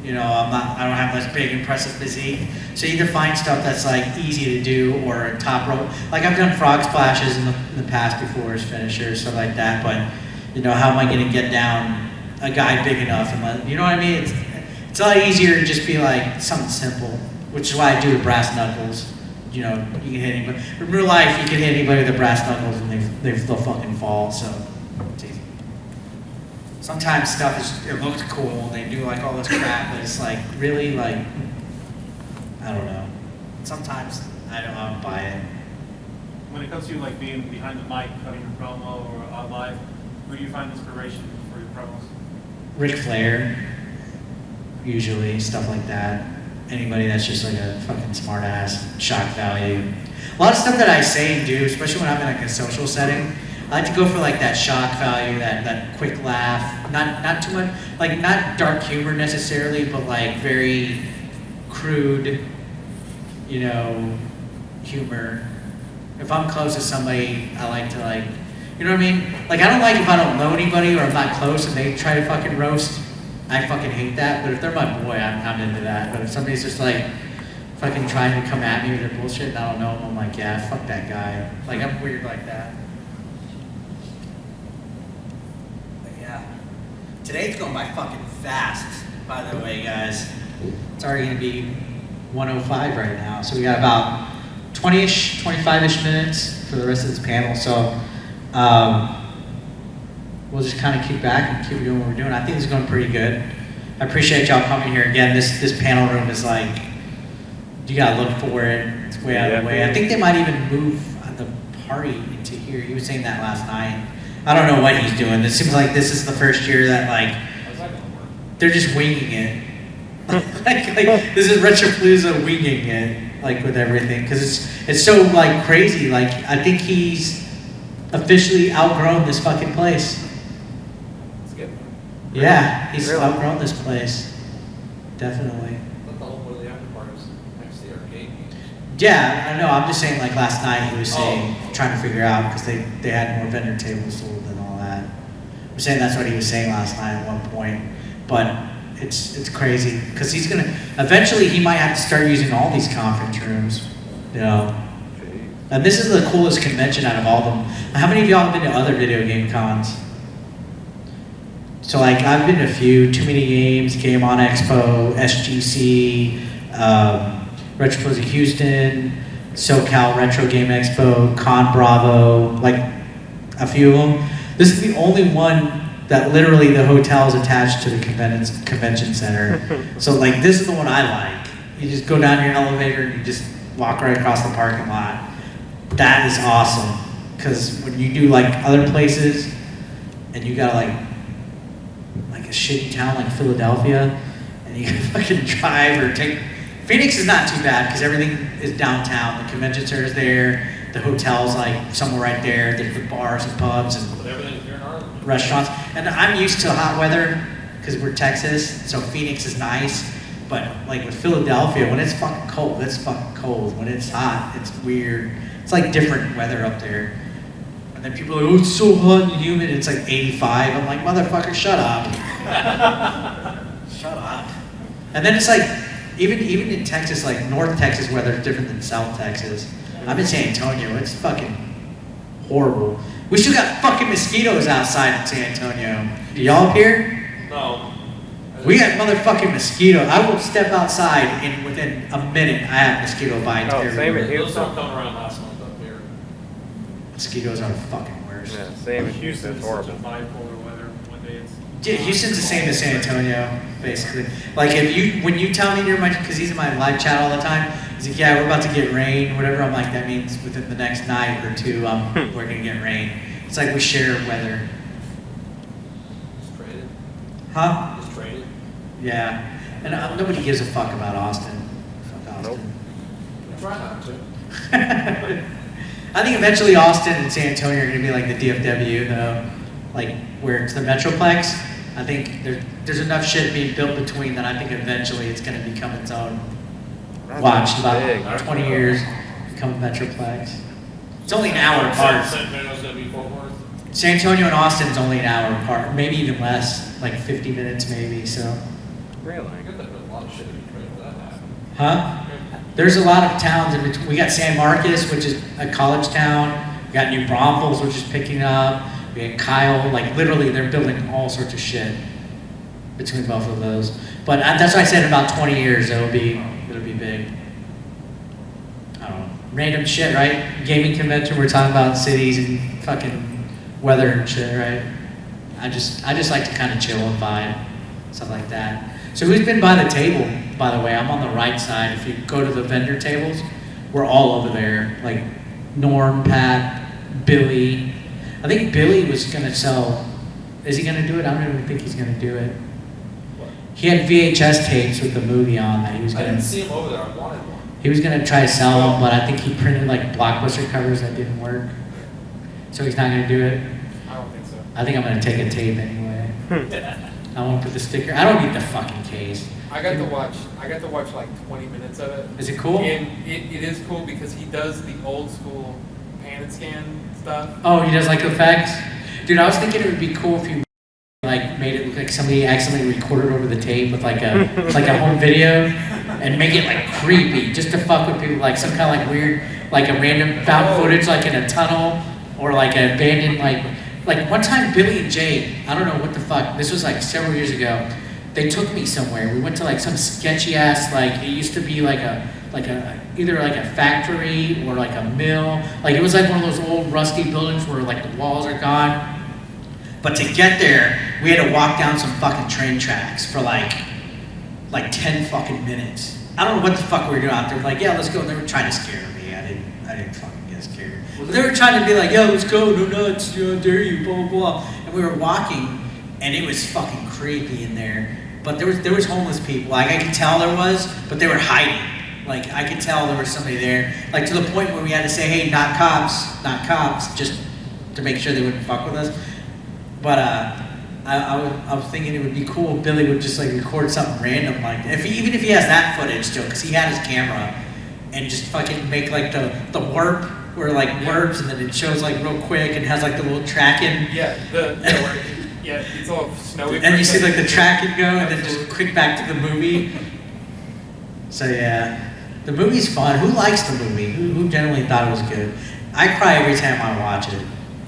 You know, I don't have this big impressive physique. So you either find stuff that's like easy to do or a top rope. Like I've done frog splashes in the past before as finishers, stuff like that. But you know, how am I gonna get down a guy big enough and let, you know what I mean? It's a lot easier to just be like something simple, which is why I do with brass knuckles. You know, you can hit anybody. In real life, you can hit anybody with the brass knuckles and they'll fucking fall. So it's easy. Sometimes stuff it looks cool and they do like all this crap, but it's like really like, I don't know. Sometimes I don't buy it. When it comes to like being behind the mic, cutting your promo or on live, who do you find inspiration for your promos? Ric Flair, usually, stuff like that. Anybody that's just like a fucking smart ass, shock value. A lot of stuff that I say and do, especially when I'm in like a social setting, I like to go for like that shock value, that quick laugh. Not too much, like not dark humor necessarily, but like very crude, you know, humor. If I'm close to somebody, I like to like, you know what I mean? Like I don't like if I don't know anybody or I'm not close and they try to fucking roast. I fucking hate that, but if they're my boy, I'm into that. But if somebody's just like fucking trying to come at me with their bullshit and I don't know them, I'm like, yeah, fuck that guy. Like I'm weird like that. But yeah. Today's going by fucking fast, by the way, guys. It's already gonna be 1:05 right now. So we got about 20-ish, 25-ish minutes for the rest of this panel. So we'll just kind of keep back and keep doing what we're doing. I think this is going pretty good. I appreciate y'all coming here again. This panel room is like, you gotta look for it. It's way out of the way. I think they might even move the party into here. He was saying that last night. I don't know what he's doing. It seems like this is the first year that like, How's that gonna work? they're just winging it. like this is Retropalooza winging it, like with everything. Because it's so like crazy. Like I think he's officially outgrown this fucking place. Yeah, he's Really? outgrown this place. Definitely. Let the whole one of the after parties next to the arcade games. Yeah, I know. I'm just saying, like last night he was saying, trying to figure out because they had more vendor tables sold and all that. I'm saying that's what he was saying last night at one point, but it's crazy because he's gonna eventually he might have to start using all these conference rooms, you know. And this is the coolest convention out of all of them. How many of y'all have been to other video game cons? So like I've been to a few, Too Many Games, Game On Expo, SGC, Retropalooza Houston, SoCal Retro Game Expo, Con Bravo, like a few of them. This is the only one that literally the hotel is attached to the convention center. So like this is the one I like. You just go down your elevator and you just walk right across the parking lot. That is awesome. Because when you do like other places and you got like a shitty town like Philadelphia and you fucking drive or take, Phoenix is not too bad because everything is downtown. The convention center is there. The hotel's like somewhere right there. There's the bars and pubs and But everything's here in Arlington. restaurants. And I'm used to hot weather because we're Texas, so Phoenix is nice. But like with Philadelphia, when it's fucking cold, it's fucking cold. When it's hot, it's weird. It's like different weather up there. And then people are like, oh, it's so hot and humid. It's like 85. I'm like, motherfucker, shut up. Shut up. And then it's like, even in Texas, like North Texas weather is different than South Texas. I'm in San Antonio. It's fucking horrible. We still got fucking mosquitoes outside in San Antonio. Do y'all up here? No. We got motherfucking mosquitoes. I will step outside and within a minute I have mosquito bites Oh, everywhere. same in Those Houston. don't come around last month up here. Mosquitoes are the fucking worst. Yeah, same in Houston. It's Houston's such a horrible. bipolar weather. One day it's Yeah, Houston's the same as San Antonio, basically. Like when you tell me you're my, because he's in my live chat all the time, he's like, yeah, we're about to get rain, whatever. I'm like, that means within the next night or two, we're gonna get rain. It's like we share weather. Just traded. Huh? Just traded. Yeah. And nobody gives a fuck about Austin. Fuck Austin. Try not to. I think eventually Austin and San Antonio are gonna be like the DFW though, like where it's the Metroplex. I think there's enough shit being built between that I think eventually it's gonna become its own. That's Watch big. about 20 years, become a Metroplex. It's only an hour apart. San Antonio's gonna be Fort Worth. San Antonio and Austin's only an hour apart, maybe even less, like 50 minutes maybe. So, Really? I guess there's a lot of shit to be traded for that to happen. huh? There's a lot of towns in between. We got San Marcos, which is a college town. We got New Braunfels, which is picking up. We got Kyle. Like literally, they're building all sorts of shit between both of those. But that's why I said in about 20 years it'll be big. I don't know. Random shit, right? Gaming convention. We're talking about cities and fucking weather and shit, right? I just like to kind of chill and vibe, stuff like that. So who's been by the table? By the way, I'm on the right side. If you go to the vendor tables, we're all over there. Like Norm, Pat, Billy. I think Billy was gonna sell. Is he gonna do it? I don't even think he's gonna do it. He had VHS tapes with the movie on that he was I gonna. didn't see him over there. I wanted one. He was gonna try to sell them, but I think he printed like Blockbuster covers that didn't work. So he's not gonna do it. I don't think so. I think I'm gonna take a tape anyway. I won't put the sticker. I don't need the fucking case. I got to watch like 20 minutes of it. Is it cool? And it is cool because he does the old school pan and scan stuff. Oh, he does like effects? Dude, I was thinking it would be cool if you like made it look like somebody accidentally recorded over the tape with like a like a home video and make it like creepy just to fuck with people, like some kind of like weird, like a random found footage like in a tunnel or like an abandoned like one time Billy and Jay, I don't know what the fuck, this was like several years ago, they took me somewhere. We went to like some sketchy ass, like it used to be like a either like a factory or like a mill. Like it was like one of those old rusty buildings where like the walls are gone. But to get there, we had to walk down some fucking train tracks for like 10 fucking minutes. I don't know what the fuck we were doing out there. Like, yeah, let's go. And they were trying to scare me. I didn't fucking get scared. But they were trying to be like, yo, let's go, no nuts, you know, dare you, blah, blah, blah. And we were walking, and it was fucking creepy in there. But there was homeless people. Like, I could tell there was, but they were hiding. Like, I could tell there was somebody there. Like, to the point where we had to say, hey, not cops, just to make sure they wouldn't fuck with us. But I was thinking it would be cool if Billy would just like record something random like that. Even if he has that footage still, because he had his camera, and just fucking make like the warp where like warps and then it shows like real quick and has like the little tracking. Yeah, where Yeah, it's all snowy. And you see like the track and go, and then just quick back to the movie. So yeah, the movie's fun. Who likes the movie? Who generally thought it was good? I cry every time I watch it.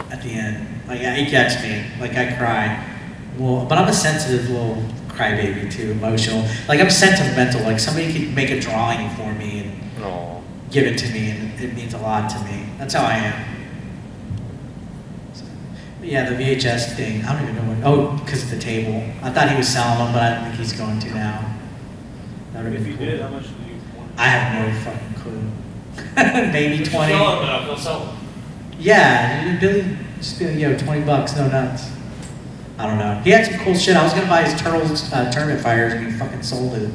At the end, like it gets me. Like I cry. Well, but I'm a sensitive little crybaby too, emotional. Like I'm sentimental. Like somebody could make a drawing for me and Aw. give it to me, and it means a lot to me. That's how I am. So, but yeah, the VHS thing. I don't even know what. Oh, because of the table. I thought he was selling them, but I don't think he's going to now. That would have If been you cool. did, how much do you want? I have no fucking clue. Maybe If you 20. sell them enough, they'll sell them. Yeah, Billy just be like, yo, $20, no nuts. I don't know. He had some cool shit. I was gonna buy his Turtles tournament fighters, and he fucking sold it.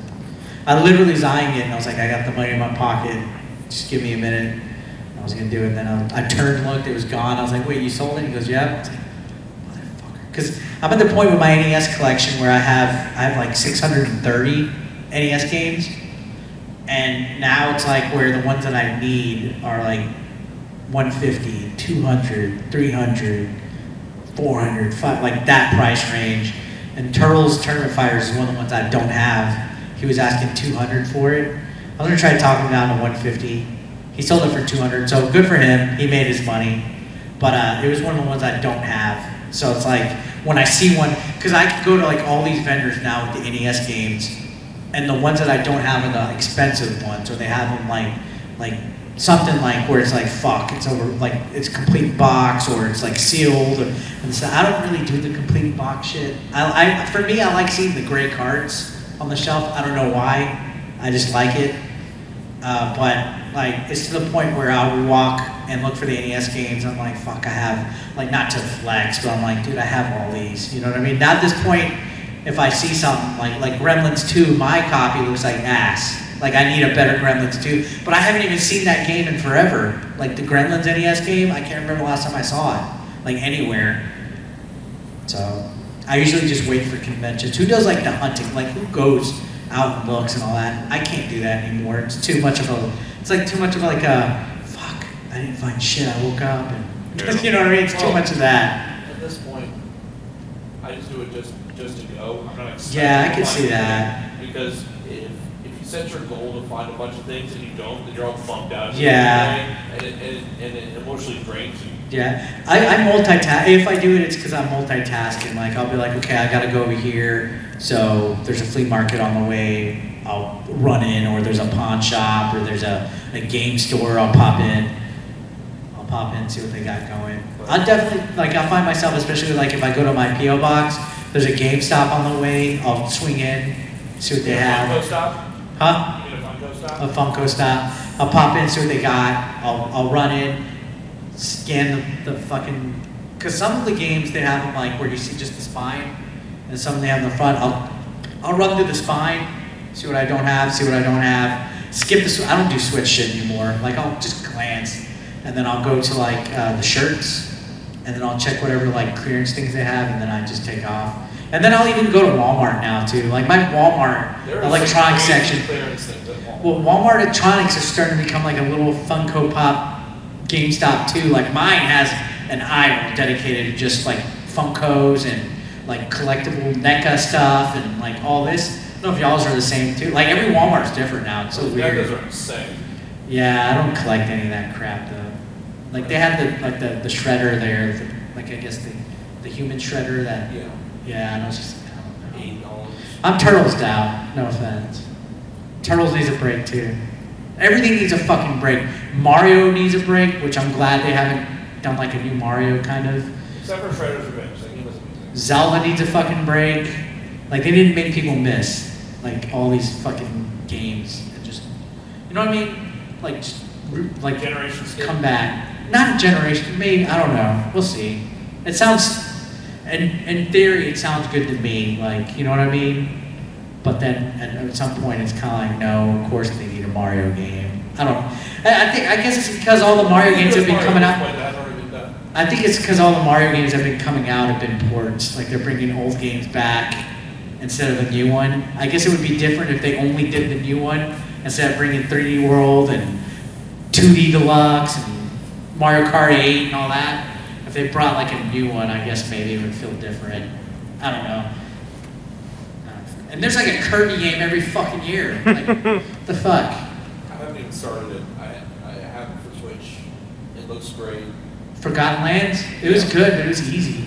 I literally was eyeing it, and I was like, I got the money in my pocket. Just give me a minute. I was gonna do it, and then I turned, looked, it was gone. I was like, wait, you sold it? He goes, yeah. I was like, motherfucker. Because I'm at the point with my NES collection where I have like 630 NES games, and now it's like where the ones that I need are like 150, 200, 300, 400, like that price range. And Turtles Tournament Fighters is one of the ones I don't have. He was asking 200 for it. I was gonna try to talk him down to 150. He sold it for 200, so good for him. He made his money. But it was one of the ones I don't have. So it's like when I see one, because I can go to like all these vendors now with the NES games, and the ones that I don't have are the expensive ones, or they have them like something like where it's like fuck, it's over, like it's complete box, or it's like sealed, and so I don't really do the complete box shit. For me, I like seeing the gray cards on the shelf. I don't know why, I just like it. But like it's to the point where I'll walk and look for the NES games. I'm like, fuck, I have, like, not to flex, but I'm like, dude, I have all these. You know what I mean? Now at this point, if I see something like Gremlins 2, my copy looks like ass. Like I need a better Gremlins 2, but I haven't even seen that game in forever. Like the Gremlins NES game, I can't remember the last time I saw it, like anywhere. So I usually just wait for conventions. Who does like the hunting? Like who goes out and looks and all that? I can't do that anymore. It's too much of a, it's like too much of like a, fuck, I didn't find shit, I woke up and, you know what I mean? It's too much of that. At this point, I just do it just to go. I'm not expecting Yeah, I to can find see anything, that. because if you set your goal to find a bunch of things and you don't, then you're all bummed out. Yeah. And it emotionally drains you. Yeah, I multitask. If I do it, it's because I'm multitasking. Like I'll be like, okay, I gotta go over here. So there's a flea market on the way. I'll run in, or there's a pawn shop, or there's a game store. I'll pop in. See what they got going. I'll definitely, like, I'll find myself, especially like if I go to my PO box. There's a GameStop on the way. I'll swing in, see what they have. Funko stop? Huh? You mean a Funko stop? A Funko stop. I'll pop in, see what they got. I'll run in, scan the fucking, because some of the games they have them like where you see just the spine, and some they have in the front. I'll run through the spine, see what I don't have, see what I don't have. Skip the, I don't do Switch shit anymore. Like I'll just glance, and then I'll go to like the shirts, and then I'll check whatever like clearance things they have, and then I just take off. And then I'll even go to Walmart now too. Like my Walmart There are electronics some crazy section. clearance things at Walmart. Well, Walmart electronics is starting to become like a little Funko Pop GameStop too. Like mine has an aisle dedicated to just like Funkos and like collectible NECA stuff and like all this. I don't know if y'all's are the same too. Like every Walmart's different now. It's so Those weird. are insane. Yeah, I don't collect any of that crap though. Like they had the shredder there, like I guess the human shredder that. Yeah. Yeah, and I was just like, I don't know. $8. I'm Turtles down, no offense. Turtles needs a break too. Everything needs a fucking break. Mario needs a break, which I'm glad they haven't done like a new Mario kind of. Except for Shredder's Revenge. Like, he was amazing. Zelda needs a fucking break. Like they didn't make people miss like all these fucking games and just, you know what I mean? Like just like Generation skip. come back. Not a generation, maybe, I don't know. We'll see. It sounds, in theory, it sounds good to me, like, you know what I mean? But then at some point, it's kind of like, no, of course they need a Mario game. I don't, I guess it's because all the Mario games have been coming out. That's already been done. I think it's because all the Mario games have been coming out have been ports. Like they're bringing old games back instead of a new one. I guess it would be different if they only did the new one instead of bringing 3D World and 2D Deluxe and Mario Kart 8 and all that. If they brought like a new one, I guess maybe it would feel different. I don't know. And there's like a Kirby game every fucking year. Like, the fuck? I haven't even started it. I have it for Switch. It looks great. Forgotten Lands? It was good, but it was easy.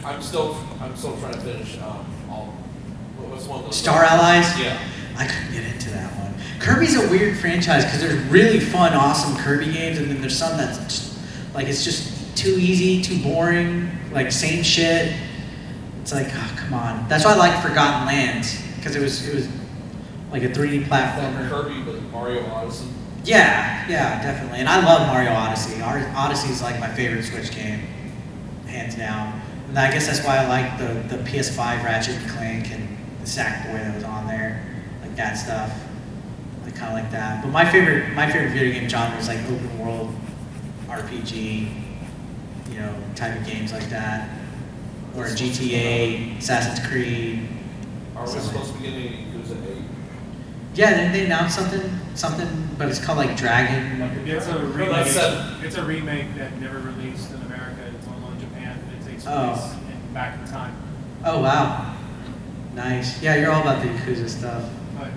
I'm still trying to finish what's one of those? Star Allies? Yeah. I couldn't get into that one. Kirby's a weird franchise because there's really fun, awesome Kirby games, and then there's some that's just, like, it's just too easy, too boring, like same shit. It's like, oh, come on. That's why I like Forgotten Lands, because it was like a 3D platformer. Kirby, but Mario Odyssey. Yeah, definitely. And I love Mario Odyssey. Odyssey is like my favorite Switch game, hands down. And I guess that's why I like the PS5 Ratchet and Clank and the Sackboy that was on there, like that stuff. I kind of like that. But my favorite video game genre is like open world RPG, you know, type of games like that, or GTA, Assassin's Creed. Are we supposed to be getting Yakuza 8? Yeah, didn't they announce something, but it's called like Dragon. It's a remake. that's seven. It's a remake that never released in America. It's only in Japan. It takes Oh. place back in time. Oh wow, nice. Yeah, you're all about the Yakuza stuff. But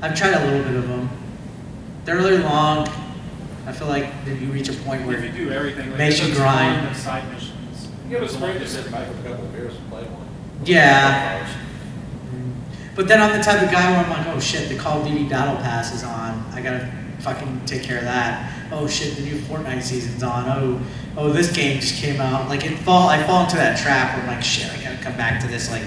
I've tried a little bit of them. They're really long. I feel like that you reach a point where if you do everything, like makes there's you a ton grind. of side missions. Yeah, but it's great to sit back with a couple of beers and play one. Yeah. But then I'm the type of guy where I'm like, oh shit, the Call of Duty Battle Pass is on. I gotta fucking take care of that. Oh shit, the new Fortnite season's on. Oh, this game just came out. Like I fall into that trap where I'm like, shit, I gotta come back to this, like,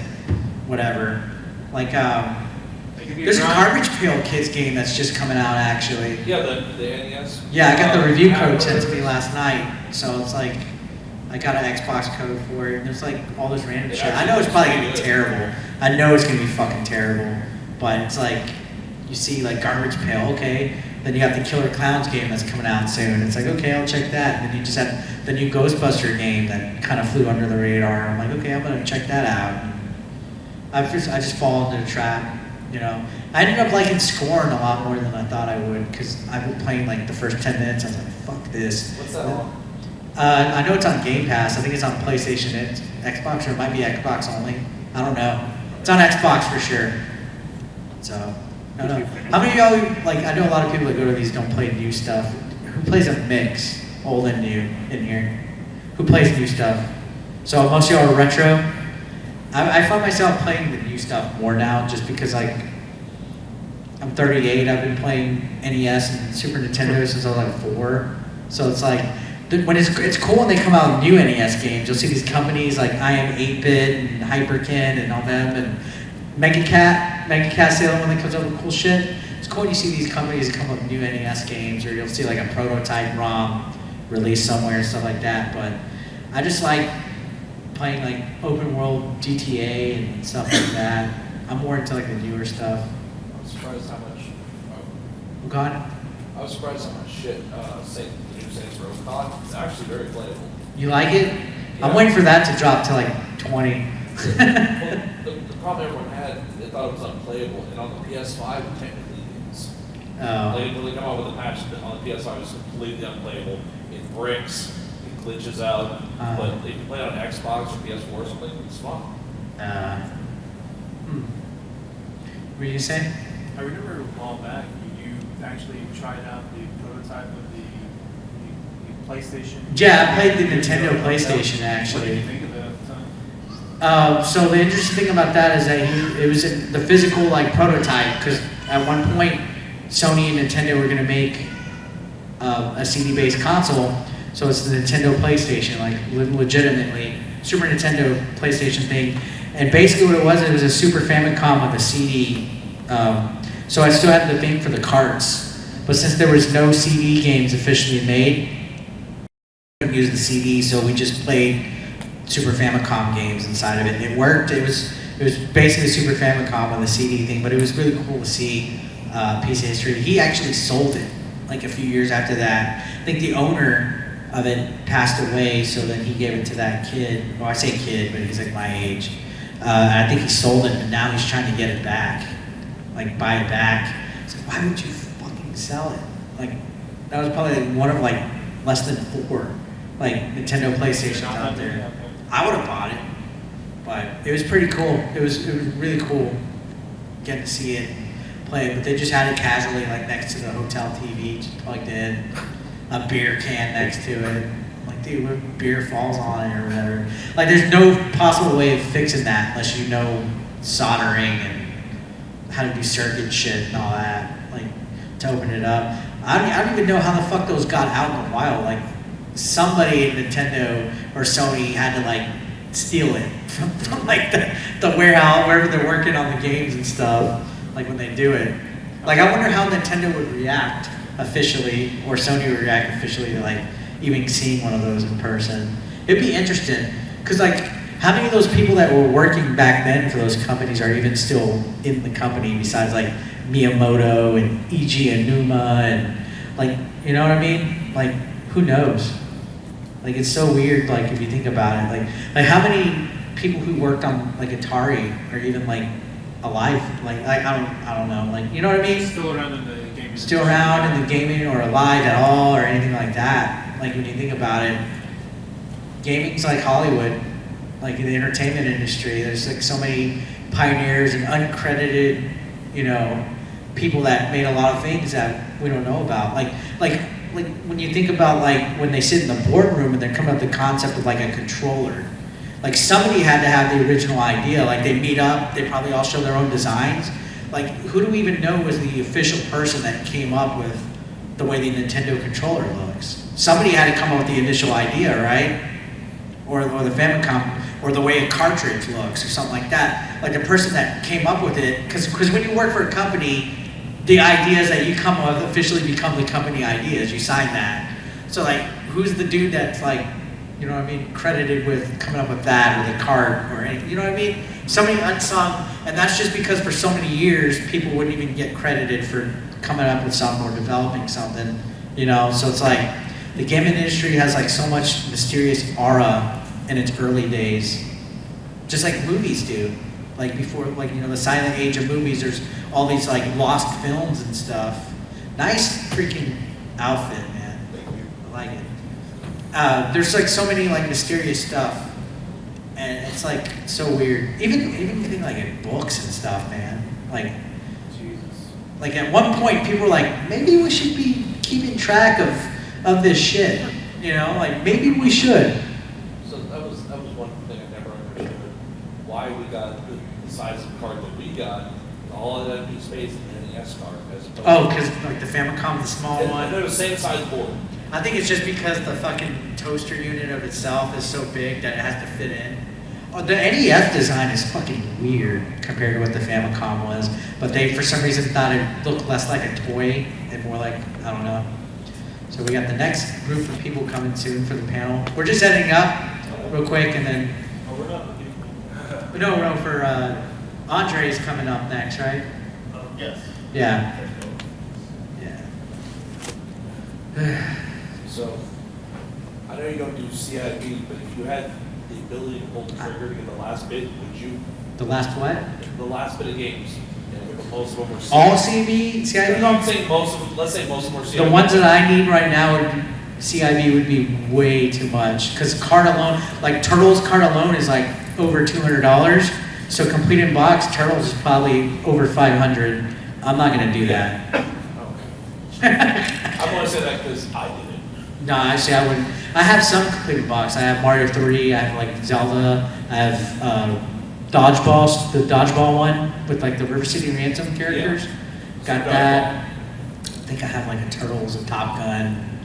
whatever. Like, there's a Garbage Pail Kids game that's just coming out actually. Yeah, the NES. Yeah, I got the review code sent to me last night, so it's like, I got an Xbox code for it, and there's like all this random shit. I know it's probably gonna be terrible. I know it's gonna be fucking terrible, but it's like, you see like Garbage Pail, okay, then you got the Killer Clowns game that's coming out soon. It's like, okay, I'll check that. And then you just have the new Ghostbuster game that kind of flew under the radar. I'm like, okay, I'm gonna check that out. I just fall into the trap, you know. I ended up liking Scorn a lot more than I thought I would, because I've been playing like the first 10 minutes, I was like, fuck this. What's that on? I know it's on Game Pass. I think it's on PlayStation and Xbox, or it might be Xbox only. I don't know. It's on Xbox for sure. So, I don't know. How many of y'all, like, I know a lot of people that go to these don't play new stuff. Who plays a mix, old and new, in here? Who plays new stuff? So most of y'all are retro. I find myself playing the new stuff more now, just because, like, I'm 38. I've been playing NES and Super Nintendo since I was like 4. So it's like, when it's cool when they come out with new NES games. You'll see these companies like I Am 8-Bit and Hyperkin and all them, and Megacat Salem when they comes up with cool shit. It's cool when you see these companies come up with new NES games, or you'll see like a prototype ROM released somewhere and stuff like that. But I just like playing like open world GTA and stuff like that. I'm more into like the newer stuff. I'm surprised how much. Oh God, I was surprised how much shit the new Saints Row caught. It's actually very playable. you like it? Yeah. I'm waiting for that to drop to like 20. Well, the problem everyone had, they thought it was unplayable, and on the PS5 it technically is. Oh. They come out with a patch that on the PS5 is completely unplayable. It breaks, it glitches out. But if you play it on Xbox or PS4 or something, it's fun. What did you say? I remember a while back you actually tried out the prototype of the PlayStation. Yeah, I played the Nintendo PlayStation actually. What did you think of it at the time? So the interesting thing about that is that it was the physical like prototype, because at one point Sony and Nintendo were going to make a CD-based console. So it's the Nintendo PlayStation, like legitimately Super Nintendo PlayStation thing. And basically what it was a Super Famicom with a CD. So I still had the thing for the carts, but since there was no CD games officially made, we couldn't use the CD, so we just played Super Famicom games inside of it. And it worked. It was basically Super Famicom with a CD thing, but it was really cool to see a piece of history. He actually sold it like a few years after that. I think the owner of it passed away, so then he gave it to that kid. Well, I say kid, but he's like my age. And I think he sold it, and now he's trying to get it back, like buy it back. It's like, why would you fucking sell it? Like, that was probably like one of like less than 4 like Nintendo PlayStations out there. I would have bought it, But it was pretty cool. It was really cool getting to see it play. But they just had it casually, like next to the hotel TV, just plugged in, a beer can next to it. Like, dude, what beer falls on it or whatever. Like, there's no possible way of fixing that unless you know soldering and how to do circuit shit and all that. Like, to open it up. I don't even know how the fuck those got out in the wild. Like, somebody at Nintendo or Sony had to like steal it from like the warehouse, wherever they're working on the games and stuff, like when they do it. Like, I wonder how Nintendo would react officially, or Sony would react officially to like even seeing one of those in person. It'd be interesting, because like, how many of those people that were working back then for those companies are even still in the company besides like Miyamoto and Eiji Aonuma and like, you know what I mean? Like, who knows? Like, it's so weird, like, if you think about it. Like how many people who worked on like Atari are even like alive? Like I don't know. Like, you know what I mean? Still around in the gaming. Still around in the gaming or alive at all or anything like that. Like, when you think about it, gaming's like Hollywood, like in the entertainment industry. There's like so many pioneers and uncredited, you know, people that made a lot of things that we don't know about. Like when you think about like when they sit in the boardroom and they're coming up with the concept of like a controller. Like, somebody had to have the original idea. Like, they meet up, they probably all show their own designs. Like, who do we even know was the official person that came up with the way the Nintendo controller looks? Somebody had to come up with the initial idea, right? Or the Famicom, or the way a cartridge looks, or something like that. Like, the person that came up with it, because when you work for a company, the ideas that you come up with officially become the company ideas. You sign that. So, like, who's the dude that's like, you know what I mean, credited with coming up with that, or the cart, or anything, you know what I mean? Somebody unsung, and that's just because for so many years, people wouldn't even get credited for coming up with something or developing something, you know? So it's like, the gaming industry has like so much mysterious aura in its early days, just like movies do. Like before, like, you know, the silent age of movies, there's all these like lost films and stuff. Nice freaking outfit, man. I like it. There's like so many like mysterious stuff, and it's like so weird. Even getting like in books and stuff, man. Like, Jesus. Like, at one point, people were like, maybe we should be keeping track of this shit. You know, like, maybe we should. So that was one thing I never understood. Why we got the size of card that we got, all of that empty space in the NES card, as opposed Oh, because like the Famicom, the small and one. they're the same size board. I think it's just because the fucking toaster unit of itself is so big that it has to fit in. Oh, the NES design is fucking weird compared to what the Famicom was, but they, for some reason, thought it looked less like a toy and more like, I don't know. So we got the next group of people coming soon for the panel. We're just heading up real quick, and then... Oh, we're not. No, for Andre's coming up next, right? Yes. Yeah. Yeah. So, I know you don't do CIB, but if you had the ability to pull the trigger to get the last bit, would you? The last what? The last bit of games. And most of them were CIB. All CB? CIB? No, I'm saying most of them, let's say most of them were CIB. The ones that I need right now would CIB would be way too much, because card alone, like Turtles card alone is like over $200. So complete in box, Turtles is probably over 500. I'm not gonna do that. Okay. I want to say that because I did it. No, actually I wouldn't. I have some complete in box. I have Mario 3, I have like Zelda, I have Dodgeball, the Dodgeball one with like the River City Ransom characters. Yeah. Got that. I think I have like a Turtles, a Top Gun.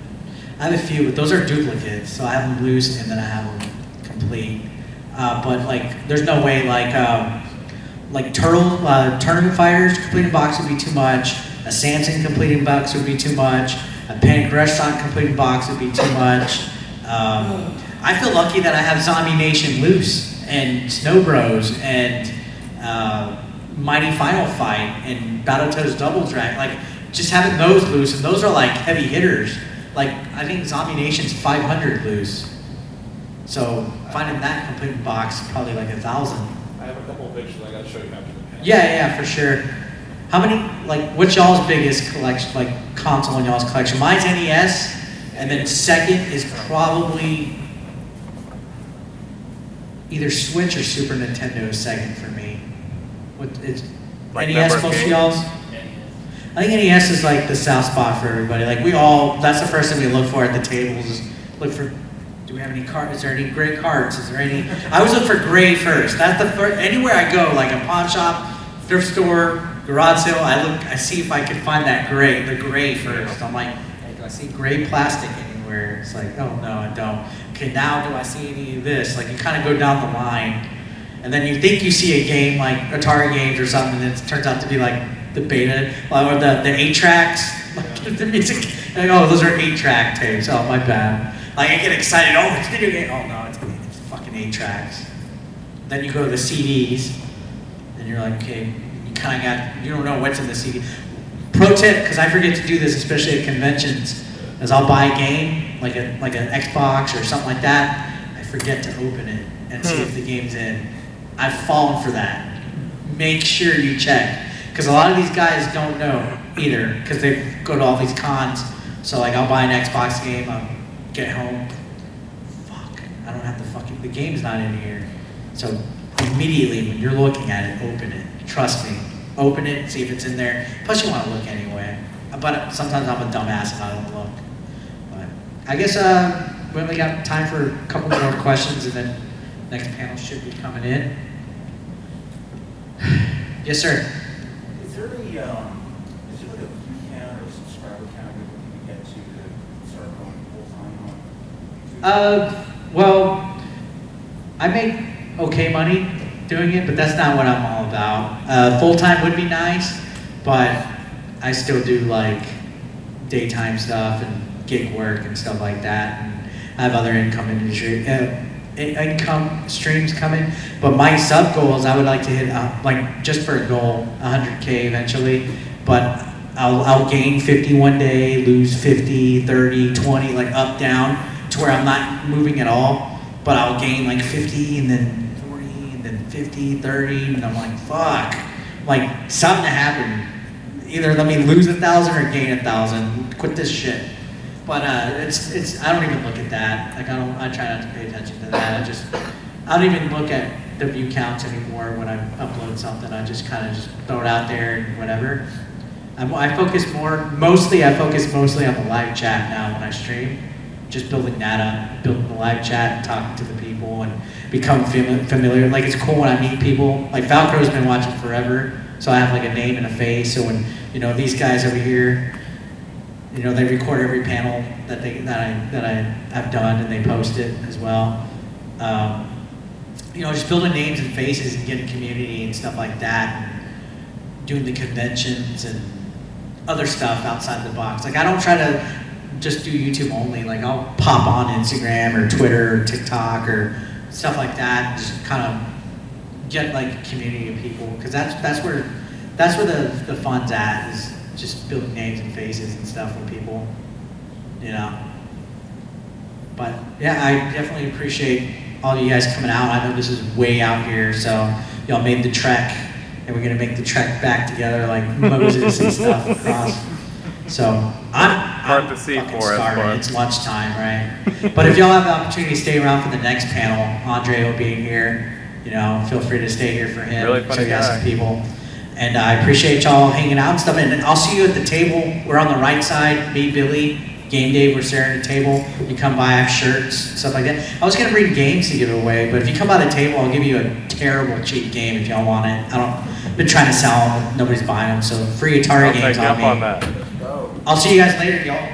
I have a few, but those are duplicates, so I have them loose and then I have them complete. But like, there's no way like Tournament Fighters complete in box would be too much. A Samson complete in box would be too much. A Panic Restaurant complete in box would be too much. I feel lucky that I have Zombie Nation loose and Snow Bros and Mighty Final Fight and Battletoads Double Drag. Like, just having those loose, and those are like heavy hitters. Like, I think Zombie Nation's 500 loose. So finding that complete in box is probably like 1,000. I have a couple of pictures I got to show you after the panel. Yeah, for sure. How many, like, what's y'all's biggest collection, like, console in y'all's collection? Mine's NES, and then second is probably either Switch or Super Nintendo is second for me. What it's Like NES number most of game? y'all's? I think NES is like the south spot for everybody. Like we all, that's the first thing we look for at the tables is look for, do we have any cards? Is there any gray cards? Is there any? I always look for gray first. That's the first, anywhere I go, like a pawn shop, thrift store, garage sale, I see if I can find that gray, the gray first. I'm like, hey, do I see gray plastic anywhere? It's like, oh no, I don't. Okay, now do I see any of this? Like you kind of go down the line. And then you think you see a game like Atari games or something, and it turns out to be like the beta, or the 8-tracks, like the music. Like, oh, those are 8-track tapes. Oh, my bad. Like I get excited. Oh, it's video game. Oh no, it's fucking 8-tracks. Then you go to the CDs, and you're like, okay, you kind of got, you don't know what's in the CD. Pro tip, because I forget to do this, especially at conventions, is I'll buy a game like an Xbox or something like that. I forget to open it and see if the game's in. I've fallen for that. Make sure you check. Because a lot of these guys don't know either, because they go to all these cons. So like I'll buy an Xbox game, I'll get home, fuck, I don't have the game's not in here. So immediately when you're looking at it, open it. Trust me, open it, see if it's in there. Plus you want to look anyway. But sometimes I'm a dumbass and I don't look. But I guess we only got time for a couple more questions and then next panel should be coming in. Yes, sir. Is there like a view count or subscriber count that we can get to start going full time on YouTube? Well, I make okay money doing it, but that's not what I'm all about. Full-time would be nice, but I still do like daytime stuff and gig work and stuff like that. And I have other income streams coming, but my sub goals I would like to hit like just for a goal 100K eventually, but I'll gain 50 one day, lose 50, 30, 20, like up down to where I'm not moving at all, but I'll gain like 50 and then 40 and then 50, 30, and I'm like, fuck, like something to happen. Either let me lose 1,000 or gain 1,000, quit this shit. But it's I don't even look at that. Like I try not to pay attention to that. I don't even look at the view counts anymore when I upload something. I just kind of just throw it out there and whatever. I focus mostly on the live chat now when I stream. Just building that up, building the live chat and talking to the people and become familiar. Like it's cool when I meet people. Like Valcro's been watching forever, so I have like a name and a face. So when these guys over here, they record every panel that I have done and they post it as well. Just building names and faces and getting community and stuff like that, and doing the conventions and other stuff outside the box. Like I don't try to just do YouTube only. Like I'll pop on Instagram or Twitter or TikTok or stuff like that. And just kind of get like a community of people, because that's where the fun's at, is just building names and faces and stuff with people, But yeah, I definitely appreciate all you guys coming out. I know this is way out here, so y'all made the trek, and we're gonna make the trek back together like Moses and stuff across. So I'm Hard to see fucking for us, starving. but- It's lunchtime, right? But if y'all have the opportunity to stay around for the next panel, Andre will be here. Feel free to stay here for him. Really funny show you guys guy. some people. And I appreciate y'all hanging out and stuff. And I'll see you at the table. We're on the right side. Me, Billy, Game Day. We're staring at the table. You come by, I have shirts, stuff like that. I was gonna bring games to give away, but if you come by the table, I'll give you a terrible cheap game if y'all want it. I've been trying to sell them. Nobody's buying them. So free Atari I'll games take you on up me. on that. I'll see you guys later, y'all.